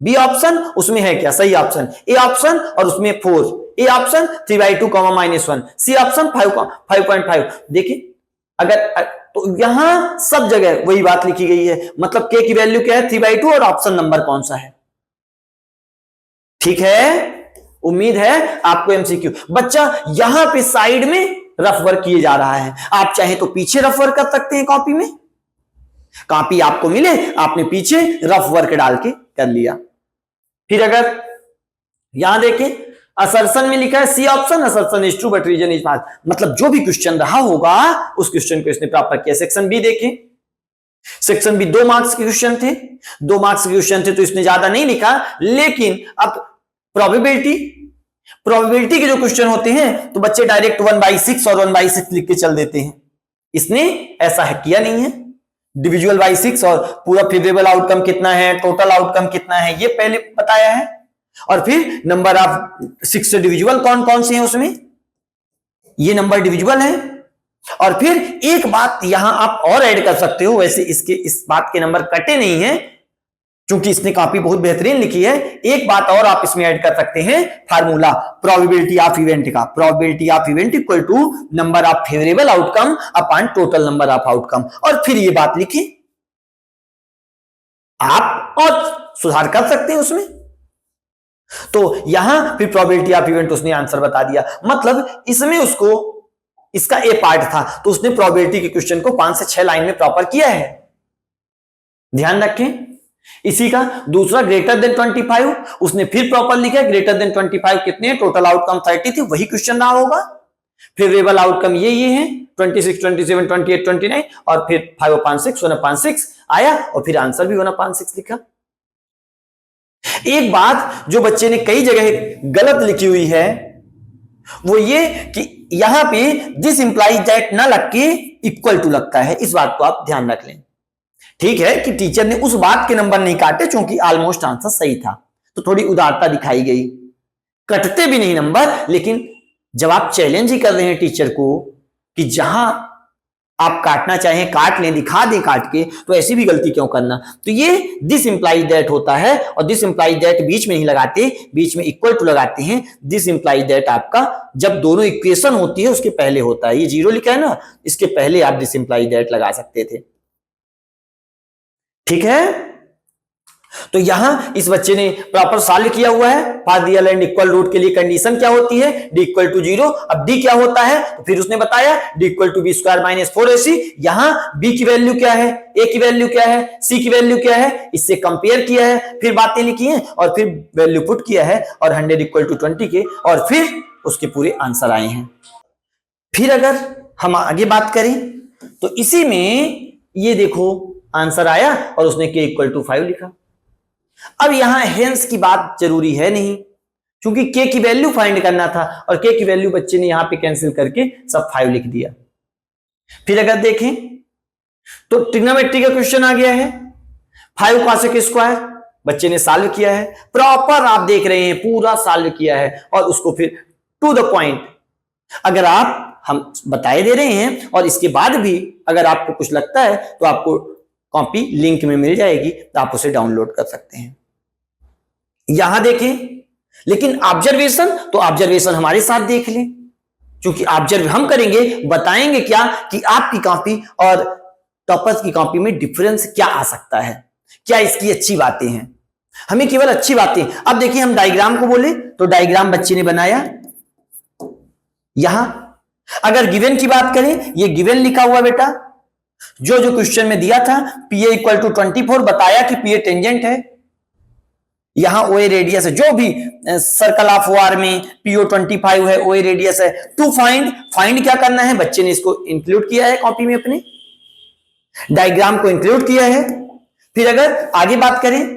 बी ऑप्शन उसमें है क्या, सही ऑप्शन, ए ऑप्शन और उसमें 4, ए ऑप्शन 3/2 -1, सी ऑप्शन 5.5। देखिए अगर तो यहां सब जगह वही बात लिखी गई है, मतलब के की वैल्यू क्या है 3/2 और ऑप्शन नंबर कौन सा है। ठीक है, उम्मीद है आपको एमसीक्यू। बच्चा यहां पे साइड में रफ वर्क किए जा रहा है, आप चाहे तो पीछे रफ वर्क कर सकते हैं, कॉपी में कॉपी आपको मिले, आपने पीछे रफ वर्क डाल के कर लिया। फिर अगर यहां देखें, असर्शन में लिखा है C option, assertion is true but reason is false, मतलब जो भी क्वेश्चन रहा होगा उस क्वेश्चन को इसने प्रॉपर किया। सेक्शन बी देखें, सेक्शन बी 2 मार्क्स के क्वेश्चन थे, 2 मार्क्स के क्वेश्चन थे तो इसने ज्यादा नहीं लिखा, लेकिन अब प्रोबेबिलिटी के जो क्वेश्चन होते हैं तो बच्चे डायरेक्ट 1/6 और 1/6 लिख के चल देते हैं, इसने ऐसा है किया नहीं है। डिविजुअल बाई 6 और पूरा फेवरेबल आउटकम कितना है, टोटल आउटकम कितना है, ये पहले बताया है, और फिर नंबर ऑफ 6 से डिविजुअल कौन कौन से हैं उसमें, ये नंबर डिविजुअल है। और फिर एक बात यहां आप और ऐड कर सकते हो, वैसे इसके इस बात के नंबर कटे नहीं है क्योंकि इसने कॉपी बहुत बेहतरीन लिखी है। एक बात और आप इसमें ऐड कर सकते हैं, फार्मूला प्रोबेबिलिटी ऑफ इवेंट का, probability of event equal to number of favourable outcome upon total number of outcome, और फिर ये बात लिखी। आप और सुधार कर सकते हैं उसमें। तो यहां फिर प्रोबेबिलिटी ऑफ इवेंट उसने आंसर बता दिया, मतलब इसमें उसको इसका ए पार्ट था तो उसने प्रोबेबिलिटी के क्वेश्चन को 5 से 6 लाइन में प्रॉपर किया है, ध्यान रखें। इसी का दूसरा ग्रेटर देन 25, उसने फिर प्रॉपर लिखा है ग्रेटर देन 25 कितने, टोटल आउटकम 30 थे, वही क्वेश्चन रहा होगा। फेवरेबल आउटकम ये है 26, 27, 28, 29, और फिर 5/6 1/6 आया, और फिर आंसर भी 1/6 लिखा। एक बात जो बच्चे ने कई जगह गलत लिखी हुई है वो ये कि यहां पे दिस इंप्लाइज दैट ना लग के इक्वल टू लगता है, इस बात को आप ध्यान रख लें। ठीक है कि टीचर ने उस बात के नंबर नहीं काटे क्योंकि ऑलमोस्ट आंसर सही था, तो थोड़ी उदारता दिखाई गई, कटते भी नहीं नंबर, लेकिन जब आप चैलेंज ही कर रहे हैं टीचर को कि जहां आप काटना चाहें काट लें, दिखा दें काट के, तो ऐसी भी गलती क्यों करना। तो ये दिस इंप्लाइज दैट होता है, और दिस इंप्लाइज दैट बीच में नहीं लगाते, बीच में इक्वल टू लगाते हैं। दिस इंप्लाइज दैट आपका जब दोनों इक्वेशन होती है उसके पहले होता है, ये 0 लिखा है ना, इसके पहले आप दिस इंप्लाइज दैट लगा सकते थे। ठीक है, तो यहां इस बच्चे ने प्रॉपर सॉल्व किया हुआ है। For real and equal root के लिए कंडीशन क्या होती है, d इक्वल टू 0। अब d क्या होता है, तो फिर उसने बताया d equal to b² - 4ac। यहां b की वैल्यू क्या है, a की वैल्यू क्या है, c की वैल्यू क्या है, इससे कंपेयर किया है, फिर बातें लिखी हैं, और फिर वैल्यू पुट किया है, और 100 इक्वल टू 20 के, और फिर उसके पूरे आंसर आए हैं। फिर अगर हम आगे बात करें तो इसी में ये देखो आंसर आया, और उसने k इक्वल टू 5 लिखा। अब यहां हेंस की बात जरूरी है नहीं, क्योंकि k की वैल्यू फाइंड करना था, और k की वैल्यू बच्चे ने यहां पे कैंसिल करके सब 5 लिख दिया। फिर अगर देखें तो ट्रिग्नोमेट्री का क्वेश्चन आ गया है, 5 cosec स्क्वायर बच्चे ने सॉल्व किया है, प्रॉपर आप देख रहे हैं पूरा सॉल्व किया है, और उसको फिर टू द पॉइंट अगर आप हम बताए दे रहे हैं, और इसके बाद भी अगर आपको कुछ लगता है तो आपको कॉपी लिंक में मिल जाएगी, तो आप उसे डाउनलोड कर सकते हैं। यहां देखें लेकिन ऑब्जर्वेशन, तो ऑब्जर्वेशन हमारे साथ देख लें, क्योंकि ऑब्जर्व हम करेंगे, बताएंगे क्या कि आपकी कॉपी और टॉपर्स की कॉपी में डिफरेंस क्या आ सकता है, क्या इसकी अच्छी बातें हैं, हमें केवल अच्छी बातें। अब देखिए हम डायग्राम को बोले तो डायग्राम बच्चे ने बनाया। यहां अगर गिवन की बात करें, ये गिवन लिखा हुआ बेटा, जो जो क्वेश्चन में दिया था, पीए इक्वल टू 24, बताया कि पीए टेंजेंट है, यहां ओए रेडियस है, जो भी सर्कल ऑफ वार में पीओ 25 है, ओए रेडियस है। टू फाइंड, फाइंड क्या करना है, बच्चे ने इसको इंक्लूड किया है कॉपी में अपने, डायग्राम को इंक्लूड किया है। फिर अगर आगे बात करें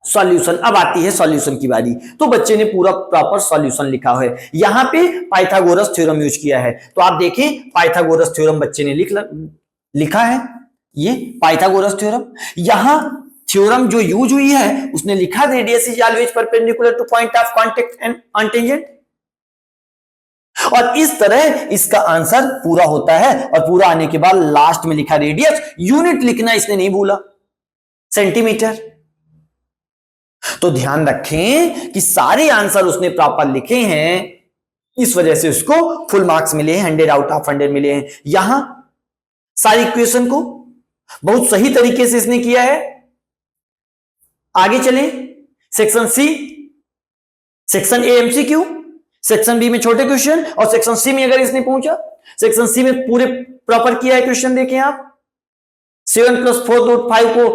सॉल्यूशन, अब आती है सॉल्यूशन की बारी, तो बच्चे ने पूरा प्रॉपर सॉल्यूशन लिखा है। यहां पे पाइथागोरस थ्योरम यूज किया है, तो आप देखें पाइथागोरस थ्योरम बच्चे ने लिखा है, ये पाइथागोरस थ्योरम। यहां थ्योरम जो यूज हुई है उसने लिखा radius is always perpendicular to point of contact and an tangent, और इस तरह इसका आंसर पूरा होता है। और पूरा आने के बाद लास्ट में लिखा रेडियस, यूनिट लिखना इसने नहीं भूला, सेंटीमीटर। तो ध्यान रखें कि सारे आंसर उसने प्रॉपर लिखे हैं, इस वजह से उसको फुल मार्क्स मिले हैं, 100 आउट ऑफ 100 मिले हैं। यहां सारी इक्वेशन को बहुत सही तरीके से इसने किया है। आगे चले section C, section A MCQ, section B में छोटे क्वेश्चन, और सेक्शन सी में अगर इसने पूछा, सेक्शन सी में पूरे प्रॉपर किया है क्वेश्चन। देखें आप, 7 + 4 √ 5 को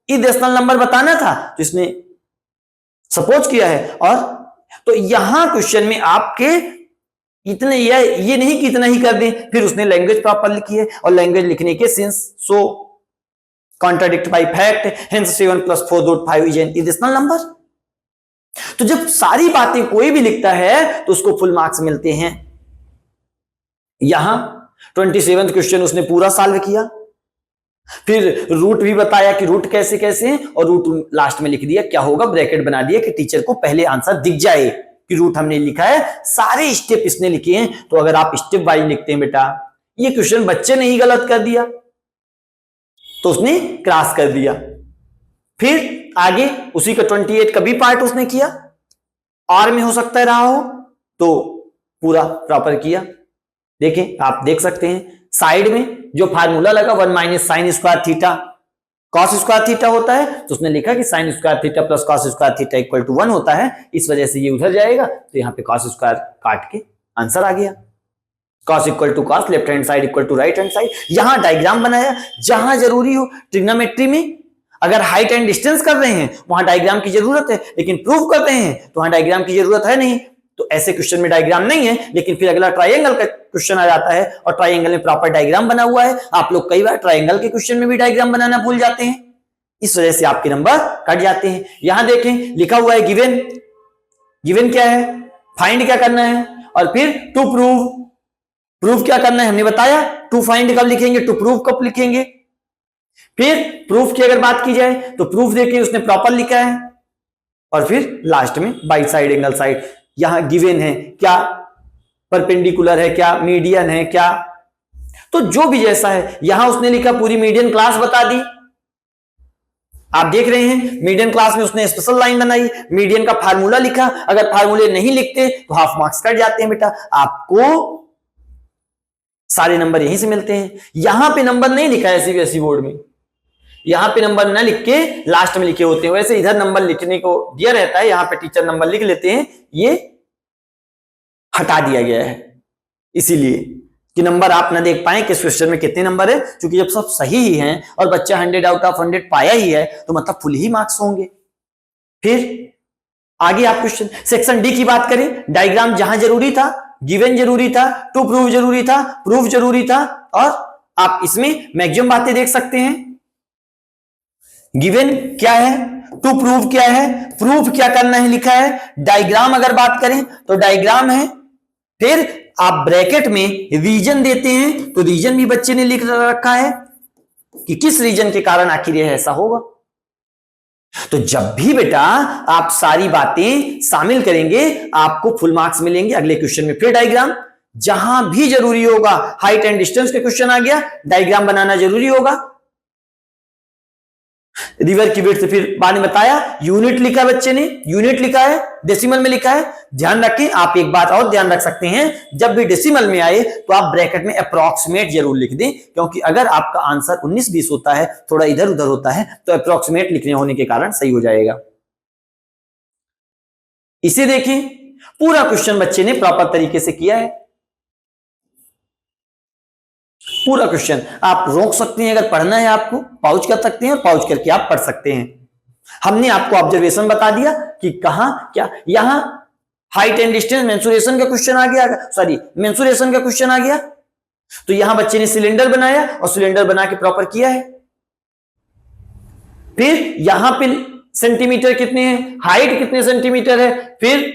इरेशनल नंबर बताना था, तो इसने सपोज किया है। और तो यहां क्वेश्चन में आपके इतने, ये नहीं कि इतना ही कर दें, फिर उसने लैंग्वेज प्रॉपर लिखी है, और लैंग्वेज लिखने के since so contradict bye fact, hence 7 + 4 √ 5 is an irrational number. तो जब सारी बातें कोई भी लिखता है तो उसको फुल मार्क्स मिलते हैं। यहां 27वां क्वेश्चन उसने पूरा सॉल्व किया, फिर रूट भी बताया कि रूट कैसे कैसे हैं, और रूट लास्ट में लिख दिया, क्या होगा ब्रैकेट बना दिया कि टीचर को पहले आंसर दिख जाए कि रूट हमने लिखा है। सारे स्टेप इसने लिखे हैं। तो अगर आप स्टेप वाइज लिखते हैं बेटा, ये क्वेश्चन बच्चे ने ही गलत कर दिया तो उसने क्रॉस कर दिया। फिर आगे उसी का 28 का भी पार्ट उसने किया, आर में हो सकता है रहा हो, तो पूरा प्रॉपर किया। देखें, आप देख सकते हैं साइड में जो फार्मूला लगा 1 - sin square theta cos square theta होता है, तो उसने लिखा कि sin square theta + cos square theta equal to 1 होता है। इस वजह से ये उधर जाएगा, तो यहां पे cos स्क्वायर काट के आंसर आ गया। cos equal to cos, left hand side equal to right hand side. यहां डायग्राम बनाया, जहां जरूरी हो। ट्रिग्नोमेट्री में अगर हाइट एंड डिस्टेंस कर रहे हैं वहां डायग्राम की जरूरत है, लेकिन प्रूव कर रहे हैं तो वहां डायग्राम की जरूरत है नहीं। तो ऐसे क्वेश्चन में डायग्राम नहीं है, लेकिन फिर अगला ट्रायंगल का क्वेश्चन आ जाता है, और ट्रायंगल में प्रॉपर डायग्राम बना हुआ है। आप लोग कई बार ट्रायंगल के क्वेश्चन में भी डायग्राम बनाना भूल जाते हैं, इस वजह से आपके नंबर कट जाते हैं। यहां देखें लिखा हुआ है गिवन, गिवन क्या है, फाइंड क्या करना है, और फिर टू प्रूव, प्रूव क्या करना है हमने बताया। टू फाइंड कब लिखेंगे, टू प्रूव कब लिखेंगे। फिर प्रूफ की अगर बात की जाए तो प्रूफ देखिए उसने प्रॉपर लिखा है, और फिर लास्ट में बाई साइड एंगल साइड। यहां गिवन है, क्या परपेंडिकुलर है, क्या मीडियन है, क्या, तो जो भी जैसा है। यहां उसने लिखा पूरी मीडियन क्लास बता दी, आप देख रहे हैं मीडियन क्लास में उसने स्पेशल लाइन बनाई, मीडियन का फार्मूला लिखा। अगर फार्मूले नहीं लिखते तो हाफ मार्क्स कट जाते हैं बेटा, आपको सारे नंबर यहीं से मिलते हैं। यहां पे नंबर नहीं लिखा है सीबीएसई बोर्ड में, यहां पे नंबर ना लिख के लास्ट में लिखे होते हैं। वैसे इधर नंबर लिखने को दिया रहता है, यहां पे टीचर नंबर लिख लेते हैं, ये हटा दिया गया है इसीलिए कि नंबर आप ना देख पाए किस क्वेश्चन में कितने नंबर है। क्योंकि जब सब सही ही हैं और बच्चा 100 आउट ऑफ 100 पाया ही है तो मतलब फुल ही मार्क्स होंगे। फिर आगे आप क्वेश्चन सेक्शन डी की बात करें, डायग्राम जहां जरूरी था, गिवन जरूरी था, टू प्रूव जरूरी था, प्रूफ जरूरी था, और आप इसमें मैक्सिमम बातें देख सकते हैं। गिवन क्या है, टू प्रूव क्या है, प्रूफ क्या करना है लिखा है। डायग्राम अगर बात करें तो डायग्राम है, फिर आप ब्रैकेट में रीजन देते हैं, तो रीजन भी बच्चे ने लिख रखा है कि किस रीजन के कारण आखिर यह ऐसा होगा। तो जब भी बेटा आप सारी बातें शामिल करेंगे आपको फुल मार्क्स मिलेंगे अगले क्वेश्चन में। फिर डायग्राम जहां भी जरूरी होगा, हाइट एंड डिस्टेंस के क्वेश्चन आ गया, डायग्राम बनाना जरूरी होगा। रिवर की विड्थ फिर बाद में बताया, यूनिट लिखा बच्चे ने, यूनिट लिखा है, डेसिमल में लिखा है। ध्यान रखें, आप एक बात और ध्यान रख सकते हैं, जब भी डेसिमल में आए तो आप ब्रैकेट में अप्रोक्सीमेट जरूर लिख दें, क्योंकि अगर आपका आंसर 19-20 होता है, थोड़ा इधर उधर होता है, तो अप्रोक्सीमेट लिखने होने के कारण सही हो जाएगा। इसे देखें, पूरा क्वेश्चन बच्चे ने प्रॉपर तरीके से किया है। पूरा क्वेश्चन आप रोक सकते हैं, अगर पढ़ना है आपको पॉज कर सकते हैं और पॉज करके आप पढ़ सकते हैं। हमने आपको ऑब्जर्वेशन बता दिया कि कहां क्या, यहां हाइट एंड डिस्टेंस मेंसुरेशन का क्वेश्चन आ गया, सॉरी मेंसुरेशन का क्वेश्चन आ गया, तो यहां बच्चे ने सिलेंडर बनाया और सिलेंडर बना के प्रॉपर किया है। फिर यहां पे सेंटीमीटर कितने हैं, हाइट कितने सेंटीमीटर है, फिर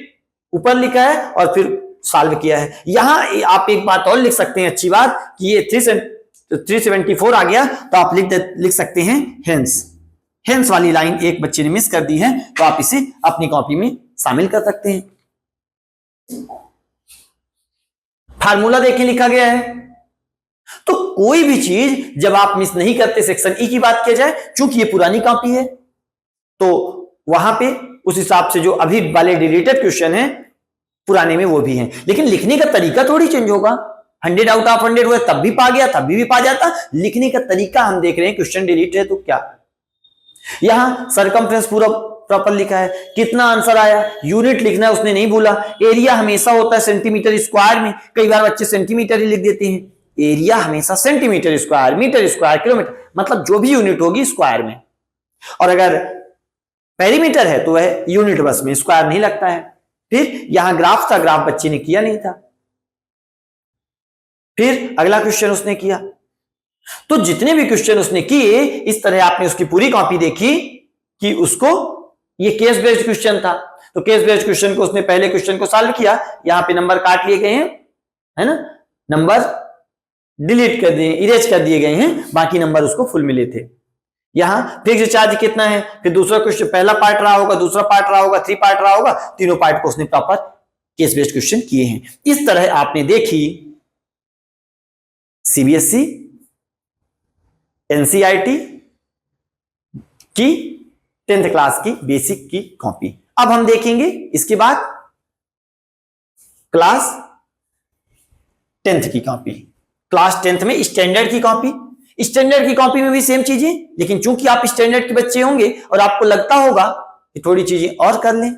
ऊपर लिखा है और फिर सॉल्व किया है। यहां आप एक बात और लिख सकते हैं, अच्छी बात कि ये 374 आ गया, तो आप लिख सकते हैं हेंस वाली लाइन एक बच्चे ने मिस कर दी है, तो आप इसे अपनी कॉपी में शामिल कर सकते हैं। फार्मूला देखें लिखा गया है, तो कोई भी चीज जब आप मिस नहीं करते, सेक्शन ई की बात किया जाए, चूंकि ये पुरानी कॉपी है तो वहां पे उस हिसाब से जो अभी वाले डिलीटेड क्वेश्चन है पुराने में वो भी हैं, लेकिन लिखने का तरीका थोड़ी चेंज होगा। 100 आउट ऑफ 100 हुआ तब भी पा गया, तब भी पा जाता, लिखने का तरीका हम देख रहे हैं, क्वेश्चन डिलीट है तो क्या। यहां सरकमफ्रेंस पूरा प्रॉपर लिखा है, कितना आंसर आया, यूनिट लिखना है उसने नहीं भूला, एरिया हमेशा होता है सेंटीमीटर स्क्वायर में, कई बार बच्चे सेंटीमीटर ही लिख देते हैं, एरिया हमेशा centimetre square, metre square, kilometre, मतलब जो भी यूनिट होगी स्क्वायर में, और अगर पेरीमीटर है तो वह यूनिट बस में, स्क्वायर नहीं लगता है। फिर यहां ग्राफ था, ग्राफ बच्चे ने किया नहीं था। फिर अगला क्वेश्चन उसने किया, तो जितने भी क्वेश्चन उसने किए इस तरह आपने उसकी पूरी कॉपी देखी कि उसको ये केस बेस्ड क्वेश्चन था, तो केस बेस्ड क्वेश्चन को उसने पहले क्वेश्चन को सॉल्व किया, यहां पे नंबर काट लिए गए हैं, है ना, नंबर डिलीट कर दिए, इरेज कर दिए गए हैं, बाकी नंबर उसको फुल मिले थे। यहां फिक्स चार्ज कितना है, फिर दूसरा क्वेश्चन, पहला पार्ट रहा होगा, दूसरा पार्ट रहा होगा, 3 पार्ट रहा होगा, तीनों पार्ट को उसने प्रॉपर केस बेस्ड क्वेश्चन किए हैं। इस तरह आपने देखी सीबीएसई एनसीईआरटी की 10th क्लास की बेसिक की कॉपी। अब हम देखेंगे इसके बाद क्लास 10th की कॉपी, क्लास 10th में स्टैंडर्ड की कॉपी। स्टैंडर्ड की कॉपी में भी सेम चीजें, लेकिन चूंकि आप स्टैंडर्ड के बच्चे होंगे और आपको लगता होगा कि थोड़ी चीजें और कर लें,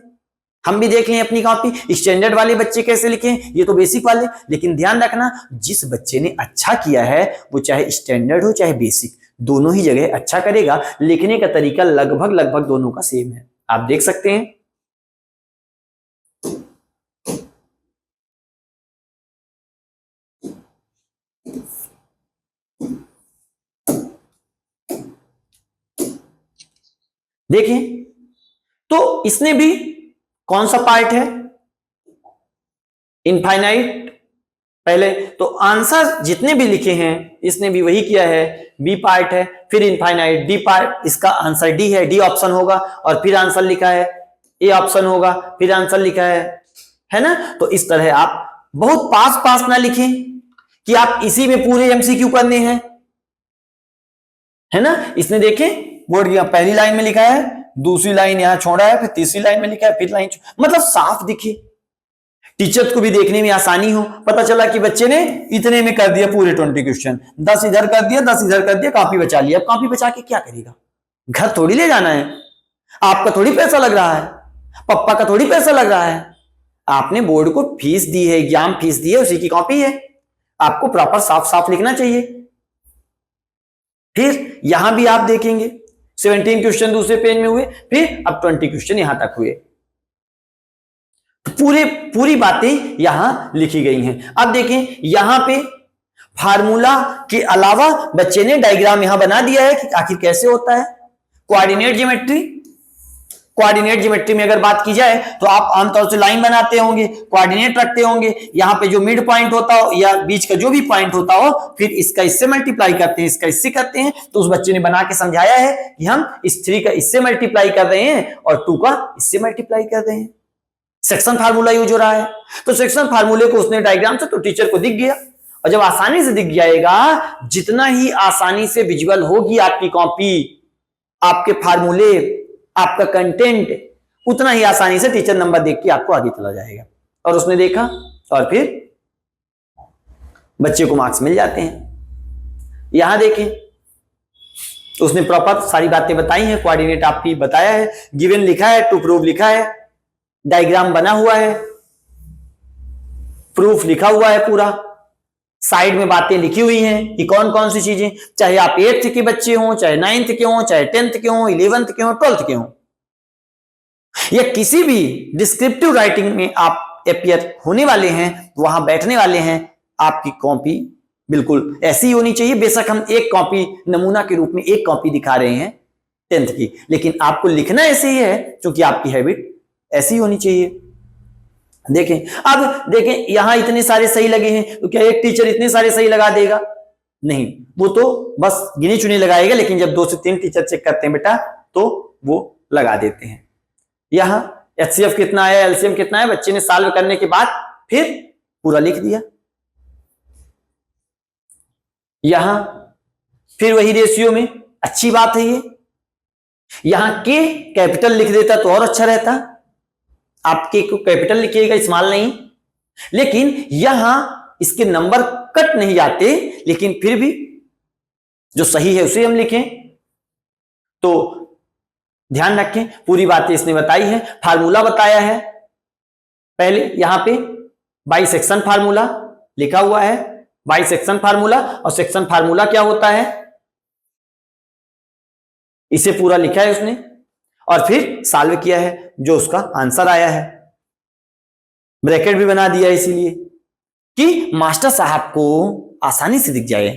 हम भी देख लें अपनी कॉपी, स्टैंडर्ड वाले बच्चे कैसे लिखें, ये तो बेसिक वाले, लेकिन ध्यान रखना जिस बच्चे ने अच्छा किया है वो चाहे स्टैंडर्ड हो चाहे बेसिक, दोनों ही जगह अच्छा करेगा, लिखने का तरीका लगभग दोनों का सेम है, आप देख सकते हैं। देखिए, तो इसने भी कौन सा पार्ट है, इनफाइनाइट, पहले तो आंसर जितने भी लिखे हैं इसने भी वही किया है, बी पार्ट है, फिर इनफाइनाइट, डी पार्ट, इसका आंसर डी है, डी ऑप्शन होगा, और फिर आंसर लिखा है, ए ऑप्शन होगा, फिर आंसर लिखा है ना। तो इस तरह आप बहुत पास ना लिखें कि आप इसी में पूरे एमसीक्यू करने हैं, है ना। इसने देखें बोर्ड की पहली लाइन में लिखा है, दूसरी लाइन यहां छोड़ा है, फिर तीसरी लाइन में लिखा है, फिर लाइन, मतलब साफ दिखे, टीचर को भी देखने में आसानी हो। पता चला कि बच्चे ने इतने में कर दिया पूरे 20 क्वेश्चन, 10 इधर कर दिया, 10 इधर कर दिया, कॉपी बचा लिया। अब कॉपी बचा के क्या करेगा, घर थोड़ी ले जाना है, आपका थोड़ी पैसा लग रहा है, पप्पा का थोड़ी पैसा लग रहा है, आपने बोर्ड को फीस दी है, एग्जाम फीस दी है, उसी की कॉपी है, आपको प्रॉपर साफ लिखना चाहिए। फिर यहां भी आप देखेंगे 17 क्वेश्चन दूसरे पेज में हुए, फिर अब 20 क्वेश्चन यहां तक हुए, पूरी बातें यहां लिखी गई हैं। अब देखें यहां पे फार्मूला के अलावा बच्चे ने डायग्राम यहां बना दिया है कि आखिर कैसे होता है। कोऑर्डिनेट ज्योमेट्री में अगर बात की जाए तो आप आमतौर से लाइन बनाते होंगे, कोऑर्डिनेट रखते होंगे, यहां पे जो मिड पॉइंट होता हो या बीच का जो भी पॉइंट होता हो, फिर इसका इससे मल्टीप्लाई करते हैं, इसका इससे करते हैं। तो उस बच्चे ने बना के समझाया है कि हम इस 3 का इससे मल्टीप्लाई कर रहे हैं और 2 का इससे मल्टीप्लाई कर रहे हैं, सेक्शन फार्मूला यूज हो रहा है। तो सेक्शन फार्मूले को उसने डायग्राम से, तो टीचर को दिख गया, और जब आसानी से दिख जाएगा, जितना ही आसानी से विजुअल होगी आपकी कॉपी, आपके फार्मूले, आपका कंटेंट, उतना ही आसानी से टीचर नंबर देख के आपको आगे चला जाएगा। और उसने देखा और फिर बच्चे को मार्क्स मिल जाते हैं। यहां देखें, उसने प्रॉपर सारी बातें बताई हैं, कोऑर्डिनेट आपकी बताया है, गिवन लिखा है, टू प्रूव लिखा है, डायग्राम बना हुआ है, प्रूफ लिखा हुआ है पूरा, साइड में बातें लिखी हुई हैं कि कौन कौन सी चीजें, चाहे आप 8th के बच्चे हों, चाहे 9th के हों, चाहे 10th के हों, 11th के हों, 12th के हों, या किसी भी डिस्क्रिप्टिव राइटिंग में आप अपीयर होने वाले हैं, वहां बैठने वाले हैं, आपकी कॉपी बिल्कुल ऐसी होनी चाहिए। बेशक हम एक कॉपी नमूना के रूप में एक कॉपी दिखा रहे हैं 10th की, लेकिन आपको लिखना ऐसे ही है क्योंकि आपकी हैबिट ऐसी होनी चाहिए। देखें, अब देखें यहां इतने सारे सही लगे हैं, तो क्या एक टीचर इतने सारे सही लगा देगा? नहीं, वो तो बस गिने चुने लगाएगा, लेकिन जब 2 से 3 टीचर चेक करते हैं बेटा तो वो लगा देते हैं। यहां HCF कितना है, LCM कितना है, बच्चे ने सॉल्व करने के बाद फिर पूरा लिख दिया। यहां फिर वही रेशियो में, अच्छी बात है ये। यहां के कैपिटल लिख देता तो और अच्छा रहता, आपके को कैपिटल लिखिएगा, स्मॉल नहीं, लेकिन यहां इसके नंबर कट नहीं जाते, लेकिन फिर भी जो सही है उसे हम लिखें। तो ध्यान रखें, पूरी बातें इसने बताई है, फार्मूला बताया है, पहले यहां पे बाइसेक्शन फार्मूला लिखा हुआ है, बाइसेक्शन फार्मूला, और सेक्शन फार्मूला क्या होता है इसे पूरा लिखा है उसने, और फिर सॉल्व किया है, जो उसका आंसर आया है, ब्रैकेट भी बना दिया इसीलिए कि मास्टर साहब को आसानी से दिख जाए।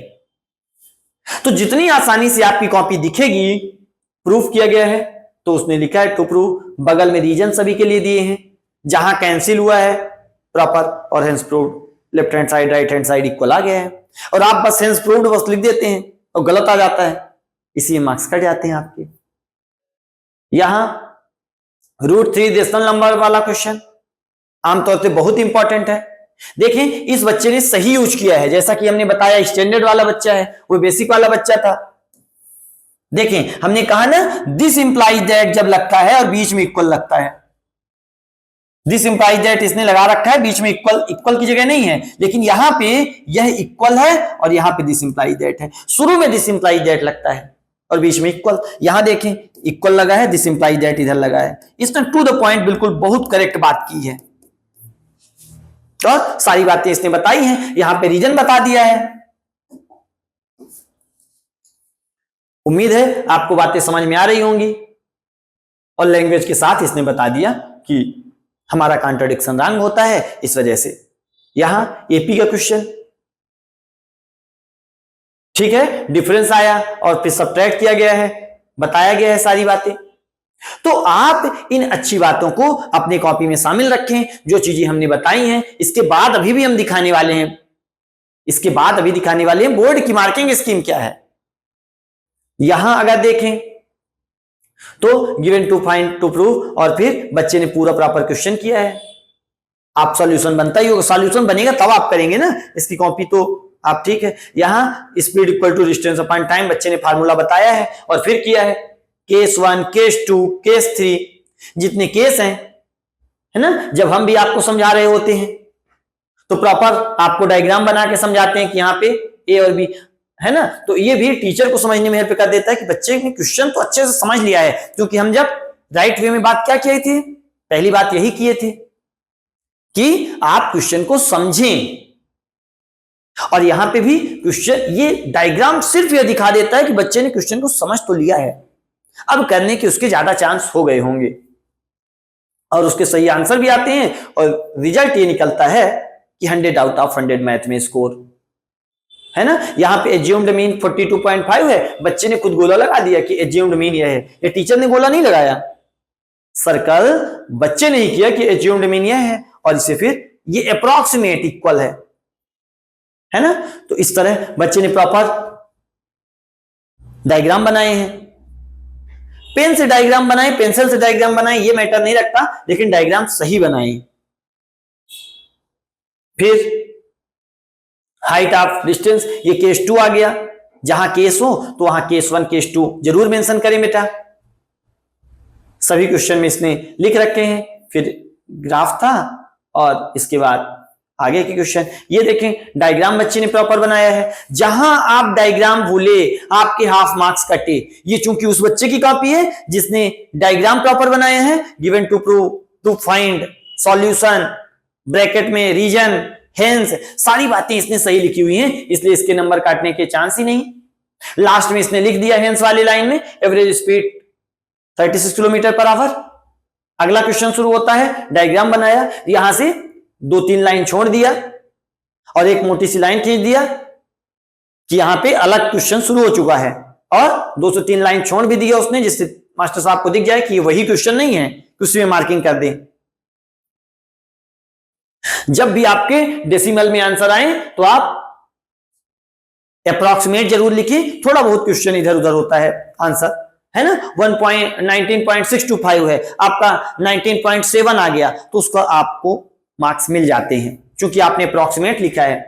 तो जितनी आसानी से आपकी कॉपी दिखेगी, प्रूफ किया गया है, तो उसने लिखा है टू प्रूव, बगल में रीजन सभी के लिए दिए हैं, जहां कैंसिल हुआ है प्रॉपर, और hence proved, left hand side right hand side equal आ गया है, और आप बस हेंस प्रूव्ड बस लिख देते हैं और गलत आ जाता है, इसलिए मार्क्स कट जाते हैं आपके। यहां √3 डेसिमल नंबर वाला क्वेश्चन आमतौर से बहुत इंपॉर्टेंट है। देखें, इस बच्चे ने सही यूज किया है, जैसा कि हमने बताया स्टैंडर्ड वाला बच्चा है, वो बेसिक वाला बच्चा था। देखें, हमने कहा ना दिस इंप्लाइज दैट जब लगता है और बीच में इक्वल लगता है, दिस इंप्लाइज दैट इसने लगा रखा है, बीच में इक्वल की जगह नहीं है, लेकिन यहां पे यह इक्वल है और यहां पे दिस इंप्लाइज दैट है। शुरू में दिस इंप्लाइज दैट लगता है और बीच में इक्वल, यहां देखें इक्वल लगा है, दिस इंप्लाइज दैट इधर लगा है। इसने टू द पॉइंट बिल्कुल बहुत करेक्ट बात की है, और सारी बातें इसने बताई हैं, यहां पे रीजन बता दिया है। उम्मीद है आपको बातें समझ में आ रही होंगी, और लैंग्वेज के साथ इसने बता दिया कि हमारा कॉन्ट्रडिक्शन रॉन्ग होता है इस वजह से। यहां एपी का क्वेश्चन, ठीक है, डिफरेंस आया और फिर सब्ट्रैक्ट किया गया है, बताया गया है सारी बातें। तो आप इन अच्छी बातों को अपने कॉपी में शामिल रखें, जो चीजें हमने बताई हैं। इसके बाद अभी भी हम दिखाने वाले हैं, इसके बाद अभी दिखाने वाले हैं बोर्ड की मार्किंग स्कीम क्या है। यहां अगर देखें तो given to find to prove, और फिर बच्चे ने पूरा प्रॉपर क्वेश्चन किया है। आप सॉल्यूशन बनता ही होगा, सॉल्यूशन बनेगा तब आप करेंगे ना इसकी कॉपी, तो आप ठीक है। यहां speed equal to distance upon time, बच्चे ने फार्मूला बताया है और फिर किया है। केस 1, केस 2, केस 3, जितने केस हैं, है ना, जब हम भी आपको समझा रहे होते हैं तो प्रॉपर आपको डायग्राम बना के समझाते हैं कि यहाँ पे ए और बी है ना, तो ये भी टीचर को समझने में हेल्प कर देता है कि बच्चे ने क्वेश्चन तो अच्छे से समझ लिया है। क्योंकि हम जब राइट वे में बात क्या किए थे, पहली बात यही किए थे कि आप क्वेश्चन को समझें, और यहां पे भी क्वेश्चन, ये डायग्राम सिर्फ यह दिखा देता है कि बच्चे ने क्वेश्चन को समझ तो लिया है, अब करने के उसके ज्यादा चांस हो गए होंगे, और उसके सही आंसर भी आते हैं, और रिजल्ट ये निकलता है कि 100 आउट ऑफ 100 मैथ में स्कोर, है ना। यहां पे एज्यूम्ड मीन 42.5 है, बच्चे ने खुद गोला लगा दिया कि एज्यूम्ड मीन यह है, ये टीचर ने गोला नहीं लगाया, सर्कल बच्चे ने ही किया कि एज्यूम्ड मीन यह है, और इसे फिर ये अप्रॉक्सीमेट इक्वल है ना। तो इस तरह बच्चे ने प्रॉपर डायग्राम बनाए हैं, पेन से डायग्राम बनाए, पेंसिल से डायग्राम बनाए, ये मैटर नहीं रखता, लेकिन डायग्राम सही बनाए। फिर हाइट ऑफ डिस्टेंस, ये केस 2 आ गया, जहां केस हो तो वहां केस 1 केस 2 जरूर मेंशन करें बेटा। सभी क्वेश्चन में इसने लिख रखे हैं। फिर ग्राफ था और इसके बाद आगे के क्वेश्चन। ये देखें डायग्राम बच्चे ने प्रॉपर बनाया है। जहां आप डायग्राम भूले आपके हाफ मार्क्स कटे। ये चूंकि उस बच्चे की कॉपी है जिसने डायग्राम प्रॉपर बनाया है। Given to prove, to find, solution, bracket में रीजन, हेंस, सारी बातें इसने सही लिखी हुई हैं, इसलिए इसके नंबर काटने के चांस ही नहीं। लास्ट में इसने लिख दिया हेंस वाली लाइन में average speed 36 kilometre per hour. अगला क्वेश्चन शुरू होता है, डायग्राम बनाया, यहां से 2-3 लाइन छोड़ दिया और एक मोटी सी लाइन खींच दिया कि यहां पे अलग क्वेश्चन शुरू हो चुका है, और 2 से 3 लाइन छोड़ भी दिया उसने, जिससे मास्टर साहब को दिख जाए कि वही क्वेश्चन नहीं है, उसमें मार्किंग कर दें। जब भी आपके डेसिमल में आंसर आए तो आप अप्रॉक्सीमेट जरूर लिखिए। थोड़ा बहुत क्वेश्चन इधर उधर होता है आंसर, है ना। 19.625 है, आपका 19.7 आ गया तो उसका आपको मार्क्स मिल जाते हैं, क्योंकि आपने अप्रॉक्सीमेट लिखा है।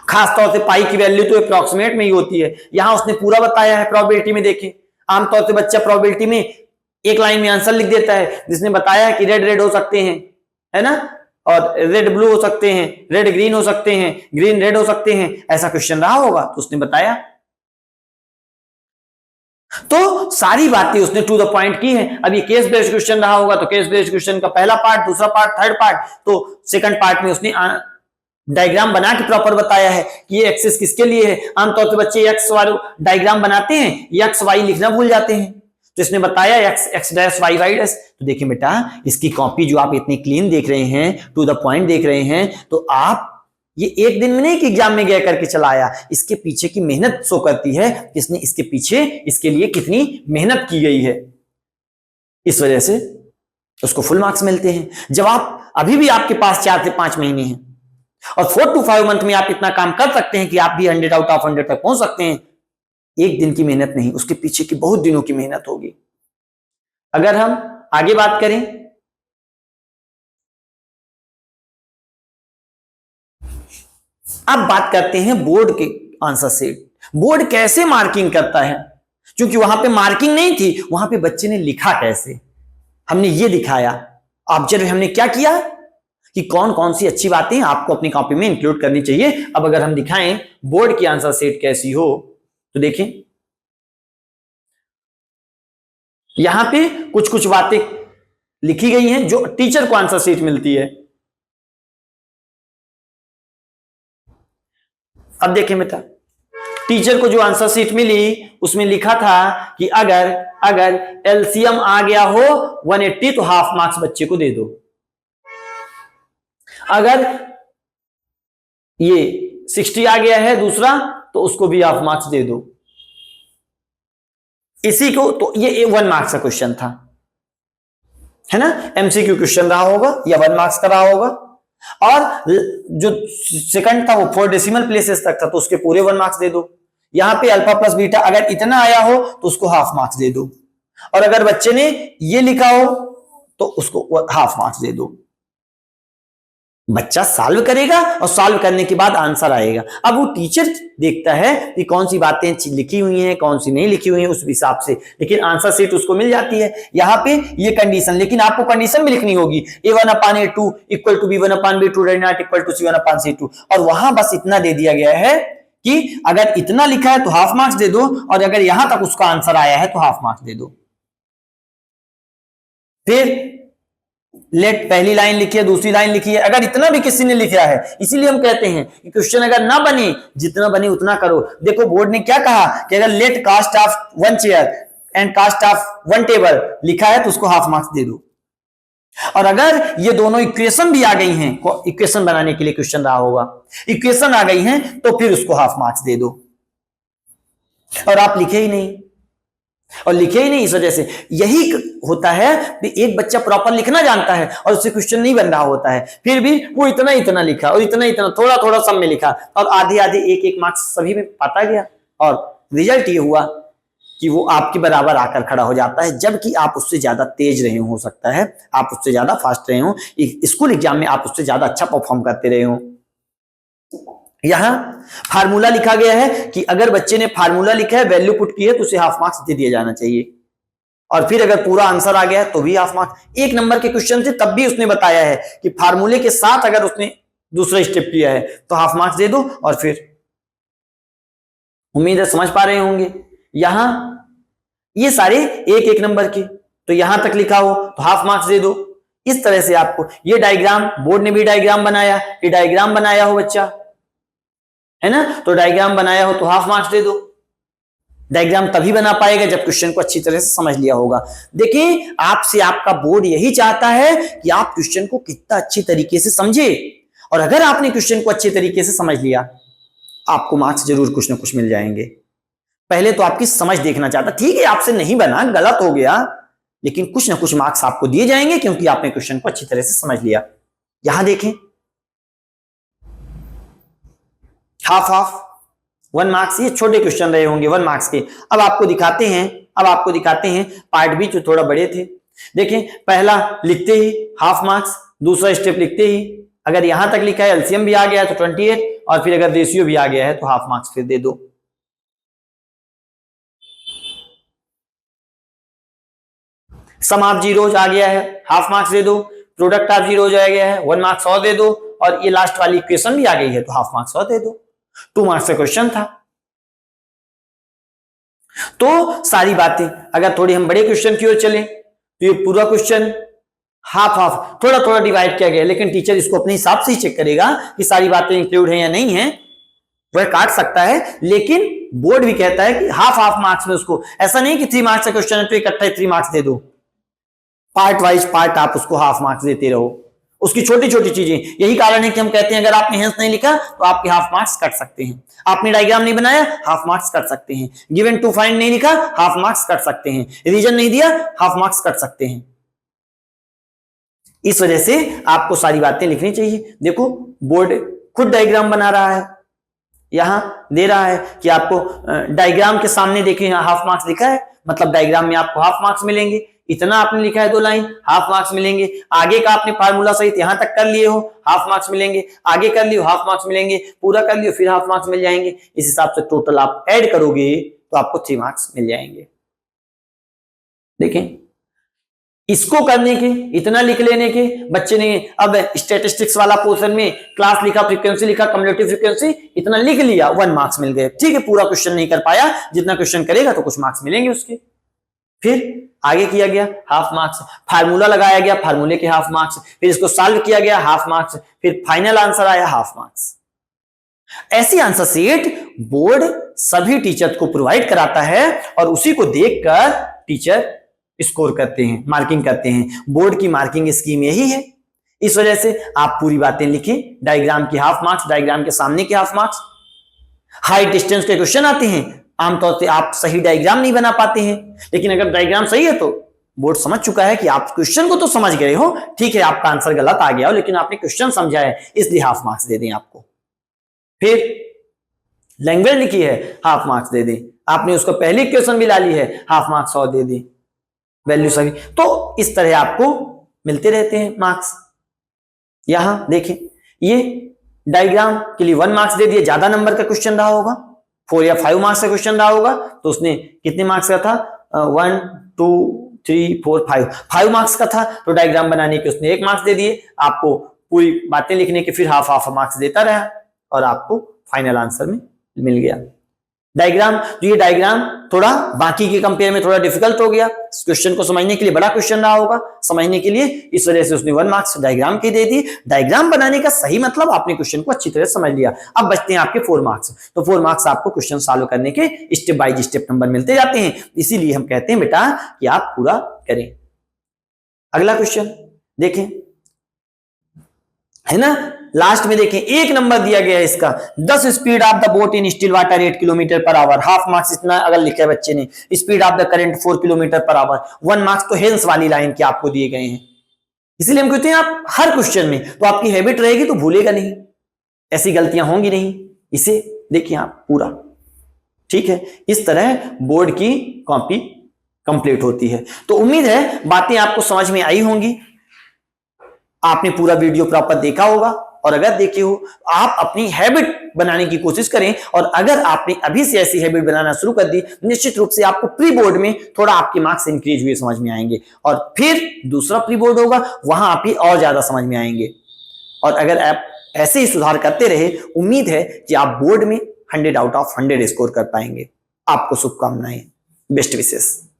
खासतौर से पाई की वैल्यू तो अप्रॉक्सीमेट में ही होती है, यहां उसने पूरा बताया है। प्रोबेबिलिटी में देखें, आमतौर से बच्चा प्रोबेबिलिटी में एक लाइन में आंसर लिख देता है, जिसने बताया है कि रेड रेड हो सकते हैं, है ना, और रेड ब्लू हो सकते हैं, रेड ग्रीन हो सकते हैं, ग्रीन रेड हो सकते हैं, ऐसा क्वेश्चन रहा होगा तो उसने बताया। तो सारी बातें उसने टू द पॉइंट की है। अब ये केस बेस्ड क्वेश्चन रहा होगा तो केस बेस्ड क्वेश्चन का पहला पार्ट, दूसरा पार्ट, थर्ड पार्ट, तो सेकंड पार्ट में उसने डायग्राम बना के प्रॉपर बताया है कि ये एक्सिस किसके लिए है। आमतौर पर बच्चे एक्स वाले डायग्राम बनाते हैं, एक्स वाई लिखना भूल जाते हैं, तो इसने बताया X X dash Y Y dash. तो देखिए बेटा, इसकी कॉपी जो आप इतनी क्लीन देख रहे हैं, टू द पॉइंट देख रहे हैं, तो आप ये एक दिन में नहीं कि एग्जाम में गया करके चला आया, इसके पीछे की मेहनत शो करती है, किसने इसके पीछे इसके लिए कितनी मेहनत की गई है, इस वजह से उसको फुल मार्क्स मिलते हैं। जब आप अभी भी आपके पास 4 से 5 महीने हैं और 4 to 5 मंथ में आप इतना काम कर सकते हैं कि आप भी 100 आउट ऑफ 100 तक पहुंच सकते हैं। एक दिन की मेहनत नहीं, उसके पीछे की बहुत दिनों की मेहनत होगी। अगर हम आगे बात करें, अब बात करते हैं बोर्ड के आंसर सेट। बोर्ड कैसे मार्किंग करता है, क्योंकि वहां पे मार्किंग नहीं थी, वहां पे बच्चे ने लिखा कैसे, हमने ये दिखाया। ऑब्जर्व हमने क्या किया कि कौन कौन सी अच्छी बातें आपको अपनी कॉपी में इंक्लूड करनी चाहिए। अब अगर हम दिखाएं बोर्ड की आंसर सेट कैसी हो, तो देखें यहां पे कुछ कुछ बातें लिखी गई हैं जो टीचर को आंसर शीट मिलती है। अब देखें बेटा, टीचर को जो आंसर शीट मिली उसमें लिखा था कि अगर एलसीएम आ गया हो 180 तो हाफ मार्क्स बच्चे को दे दो। अगर ये 60 आ गया है दूसरा तो उसको भी हाफ मार्क्स दे दो। इसी को तो ये 1 मार्क्स का क्वेश्चन था, है ना, एमसीक्यू क्वेश्चन रहा होगा या 1 मार्क्स का रहा होगा। और जो सेकंड था वो 4 डेसिमल प्लेसेस तक था, तो उसके पूरे 1 मार्क्स दे दो। यहां पे अल्फा प्लस बीटा अगर इतना आया हो तो उसको हाफ मार्क्स दे दो, और अगर बच्चे ने ये लिखा हो तो उसको हाफ मार्क्स दे दो। बच्चा सॉल्व करेगा और सॉल्व करने के बाद आंसर आएगा। अब वो टीचर देखता है कि कौन सी बातें लिखी हुई हैं, कौन सी नहीं लिखी हुई हैं, उस हिसाब से, लेकिन आंसर शीट उसको मिल जाती है। यहाँ पे ये कंडीशन, लेकिन आपको कंडीशन भी लिखनी होगी, A1/A2 equal to B1/B2 not equal to C1/C2। और वहां बस इतना दे दिया गया है कि अगर इतना लिखा है तो हाफ मार्क्स दे दो, और अगर यहां तक उसका आंसर आया है तो हाफ मार्क्स दे दो। फिर लेट पहली लाइन लिखिए, दूसरी लाइन लिखिए, अगर इतना भी किसी ने लिखा है। इसीलिए हम कहते हैं कि क्वेश्चन अगर ना बने, जितना बने उतना करो। देखो बोर्ड ने क्या कहा कि अगर let cost of 1 chair and cost of 1 table लिखा है तो उसको हाफ मार्क्स दे दो। और अगर ये दोनों इक्वेशन भी आ गई हैं, इक्वेशन बनाने के लिए क्वेश्चन रहा होगा, इक्वेशन आ गई हैं तो फिर उसको हाफ मार्क्स दे दो। और आप लिखे ही नहीं, और लिखे ही नहीं, इस वजह से यही होता है कि एक बच्चा प्रॉपर लिखना जानता है और उससे क्वेश्चन नहीं बन रहा होता है, फिर भी वो इतना इतना लिखा और इतना इतना थोड़ा थोड़ा सब में लिखा, और आधे आधे एक एक मार्क्स सभी में पाता गया, और रिजल्ट ये हुआ कि वो आपके बराबर आकर खड़ा हो जाता है, जबकि आप उससे ज्यादा तेज रहे हो सकता है, आप उससे ज्यादा फास्ट रहे हो, स्कूल एग्जाम में आप उससे ज्यादा अच्छा परफॉर्म करते रहे हो। यहां फार्मूला लिखा गया है कि अगर बच्चे ने फार्मूला लिखा है, वैल्यू पुट की है, तो उसे हाफ मार्क्स दे दिया जाना चाहिए। और फिर अगर पूरा आंसर आ गया तो भी हाफ मार्क्स। 1 नंबर के क्वेश्चन थे, तब भी उसने बताया है कि फार्मूले के साथ अगर उसने दूसरा स्टेप किया है तो हाफ मार्क्स दे दो। और फिर उम्मीद है समझ पा रहे होंगे। यहां ये सारे 1-1 नंबर के, तो यहां तक लिखा हो तो हाफ मार्क्स दे दो। इस तरह से आपको ये डायग्राम, बोर्ड ने भी डायग्राम बनाया, ये डायग्राम बनाया हो बच्चा, है ना, तो डायग्राम बनाया हो तो हाफ मार्क्स दे दो। डायग्राम तभी बना पाएगा जब क्वेश्चन को अच्छी तरह से समझ लिया होगा। देखिए, आपसे आपका बोर्ड यही चाहता है कि आप क्वेश्चन को कितना अच्छी तरीके से समझे, और अगर आपने क्वेश्चन को अच्छे तरीके से समझ लिया, आपको मार्क्स जरूर कुछ ना कुछ मिल जाएंगे। पहले तो आपकी समझ देखना चाहता, ठीक है आपसे नहीं बना, गलत हो गया, लेकिन कुछ ना कुछ मार्क्स आपको दिए जाएंगे क्योंकि आपने क्वेश्चन को अच्छी तरह से समझ लिया। यहां देखें, हाफ हाफ 1 मार्क्स, ये छोटे क्वेश्चन रहे होंगे 1 मार्क्स के। अब आपको दिखाते हैं पार्ट भी जो थोड़ा बड़े थे। देखें, पहला लिखते ही हाफ मार्क्स, दूसरा स्टेप लिखते ही अगर यहां तक लिखा है एलसीएम भी आ गया है तो 28, और फिर अगर रेशियो भी आ गया है तो हाफ मार्क्स फिर दे दो। सम ऑफ जीरोज आ गया है, हाफ मार्क्स दे दो। प्रोडक्ट ऑफ जीरोज आ गया है, 1 मार्क्स और दे दो। और ये लास्ट वाली इक्वेशन भी आ गई है तो हाफ मार्क्स और दे दो। 2 मार्क्स का क्वेश्चन था। तो सारी बातें, अगर थोड़ी हम बड़े क्वेश्चन की ओर चलें तो ये पूरा क्वेश्चन हाफ हाफ थोड़ा थोड़ा डिवाइड किया गया, लेकिन टीचर इसको अपने हिसाब से ही चेक करेगा कि सारी बातें इंक्लूड है या नहीं है। वह काट सकता है, लेकिन बोर्ड भी कहता है कि हाफ हाफ मार्क्स में उसको, ऐसा नहीं कि 3 मार्क्स का क्वेश्चन है तो इकट्ठा 3 मार्क्स दे दो। पार्ट वाइज पार्ट आप उसको हाफ मार्क्स देते रहो, उसकी छोटी छोटी चीजें। यही कारण है कि हम कहते हैं अगर आपने हेंस नहीं लिखा तो आपके हाफ मार्क्स कट सकते हैं। आपने डायग्राम नहीं बनाया, हाफ मार्क्स कट सकते हैं। गिवन टू फाइंड नहीं लिखा, हाफ मार्क्स कट सकते हैं। रीजन नहीं दिया, हाफ मार्क्स कट सकते हैं। इस वजह से आपको सारी बातें लिखनी चाहिए। देखो, बोर्ड खुद डायग्राम बना रहा है, यहां दे रहा है कि आपको डायग्राम के सामने देखिए यहां हाफ मार्क्स लिखा है, मतलब डायग्राम में आपको हाफ मार्क्स मिलेंगे। इतना आपने लिखा है 2 लाइन, हाफ मार्क्स मिलेंगे। आगे का आपने फार्मूला सहित यहां तक कर लिए हो, हाफ मार्क्स मिलेंगे। आगे कर लियो, हाफ मार्क्स मिलेंगे। पूरा कर लियो, फिर हाफ मार्क्स मिल जाएंगे। इस हिसाब से टोटल आप ऐड करोगे तो आपको 3 मार्क्स मिल जाएंगे। देखें, इसको करने के, इतना लिख लेने के बच्चे ने अब स्टैटिस्टिक्स वाला पोर्शन में क्लास लिखा, फ्रीक्वेंसी लिखा, कम्युलेटिव फ्रीक्वेंसी, इतना लिख लिया, 1 मार्क्स मिल गए। ठीक है, पूरा क्वेश्चन नहीं कर पाया, जितना क्वेश्चन करेगा तो कुछ मार्क्स मिलेंगे उसके। फिर आगे किया गया हाफ मार्क्स, फार्मूला लगाया गया, फार्मूले के हाफ मार्क्स, फिर इसको सॉल्व किया गया, हाफ मार्क्स, फिर फाइनल आंसर आया, हाफ मार्क्स। ऐसी आंसर शीट बोर्ड सभी टीचर को प्रोवाइड कराता है और उसी को देखकर टीचर स्कोर करते हैं, मार्किंग करते हैं। बोर्ड की मार्किंग स्कीम यही है। इस वजह से आप पूरी बातें लिखें, डायग्राम की हाफ मार्क्स, डायग्राम के सामने के हाफ मार्क्स। हाई डिस्टेंस के क्वेश्चन आते हैं, आमतौर से आप सही डायग्राम नहीं बना पाते हैं, लेकिन अगर डायग्राम सही है तो बोर्ड समझ चुका है कि आप क्वेश्चन को तो समझ गए हो, ठीक है आपका आंसर गलत आ गया हो लेकिन आपने क्वेश्चन समझा है, इसलिए हाफ मार्क्स दे दें आपको। फिर लैंग्वेज लिखी है, हाफ मार्क्स दे दें। आपने उसको पहली क्वेश्चन भी ला ली है, हाफ मार्क्स और दे दें। वैल्यू सभी, तो इस तरह आपको मिलते रहते हैं मार्क्स। यहां देखें, ये डायग्राम के लिए 1 मार्क्स दे दिए, ज्यादा नंबर का क्वेश्चन रहा होगा, 4 या 5 मार्क्स का क्वेश्चन रहा होगा तो उसने कितने मार्क्स का था, 1 2 3 4 5 मार्क्स का था, तो डायग्राम बनाने के उसने 1 मार्क्स दे दिए। आपको पूरी बातें लिखने के फिर हाफ हाफ मार्क्स देता रहा और आपको फाइनल आंसर में मिल गया। डायग्राम, तो ये डायग्राम थोड़ा बाकी के कंपेयर में थोड़ा डिफिकल्ट हो गया, क्वेश्चन को समझने के लिए बड़ा क्वेश्चन रहा होगा समझने के लिए, इस वजह से उसने 1 मार्क्स डायग्राम के दे दी। डायग्राम बनाने का सही मतलब आपने क्वेश्चन को अच्छी तरह समझ लिया। अब बचते हैं आपके 4 मार्क्स, तो 4 मार्क्स आपको क्वेश्चन सॉल्व करने के स्टेप बाय स्टेप नंबर मिलते जाते हैं, इसीलिए हम कहते हैं बेटा कि आप पूरा करें। अगला क्वेश्चन देखें, है ना, लास्ट में देखें 1 नंबर दिया गया है इसका, 10 speed of the boat in still water 8 kilometre per hour. Half marks इतना अगर लिखा है बच्चे ने, speed of the current 4 kilometre per hour. 1 marks तो हेंस वाली लाइन के आपको दिए गए हैं, इसीलिए हम कहते हैं आप हर क्वेश्चन में तो आपकी हैबिट रहेगी तो भूलेगा नहीं, ऐसी गलतियां होंगी नहीं। इसे देखिए आप पूरा, ठीक है, इस तरह बोर्ड की कॉपी कंप्लीट होती है। तो उम्मीद है बातें आपको समझ में आई होंगी, आपने पूरा वीडियो प्रॉपर देखा होगा। और अगर देखे हो आप अपनी हैबिट बनाने की कोशिश करें, और अगर आपने अभी से ऐसी हैबिट बनाना शुरू कर दी, निश्चित रूप से आपको प्री बोर्ड में थोड़ा आपके मार्क्स इंक्रीज हुए समझ में आएंगे, और फिर दूसरा प्री बोर्ड होगा, वहां आप ही और ज्यादा समझ में आएंगे। और अगर आप ऐसे ही सुधार करते रहे, उम्मीद है कि आप बोर्ड में 100 आउट ऑफ 100 स्कोर कर पाएंगे। आपको शुभकामनाएं, बेस्ट विशेष।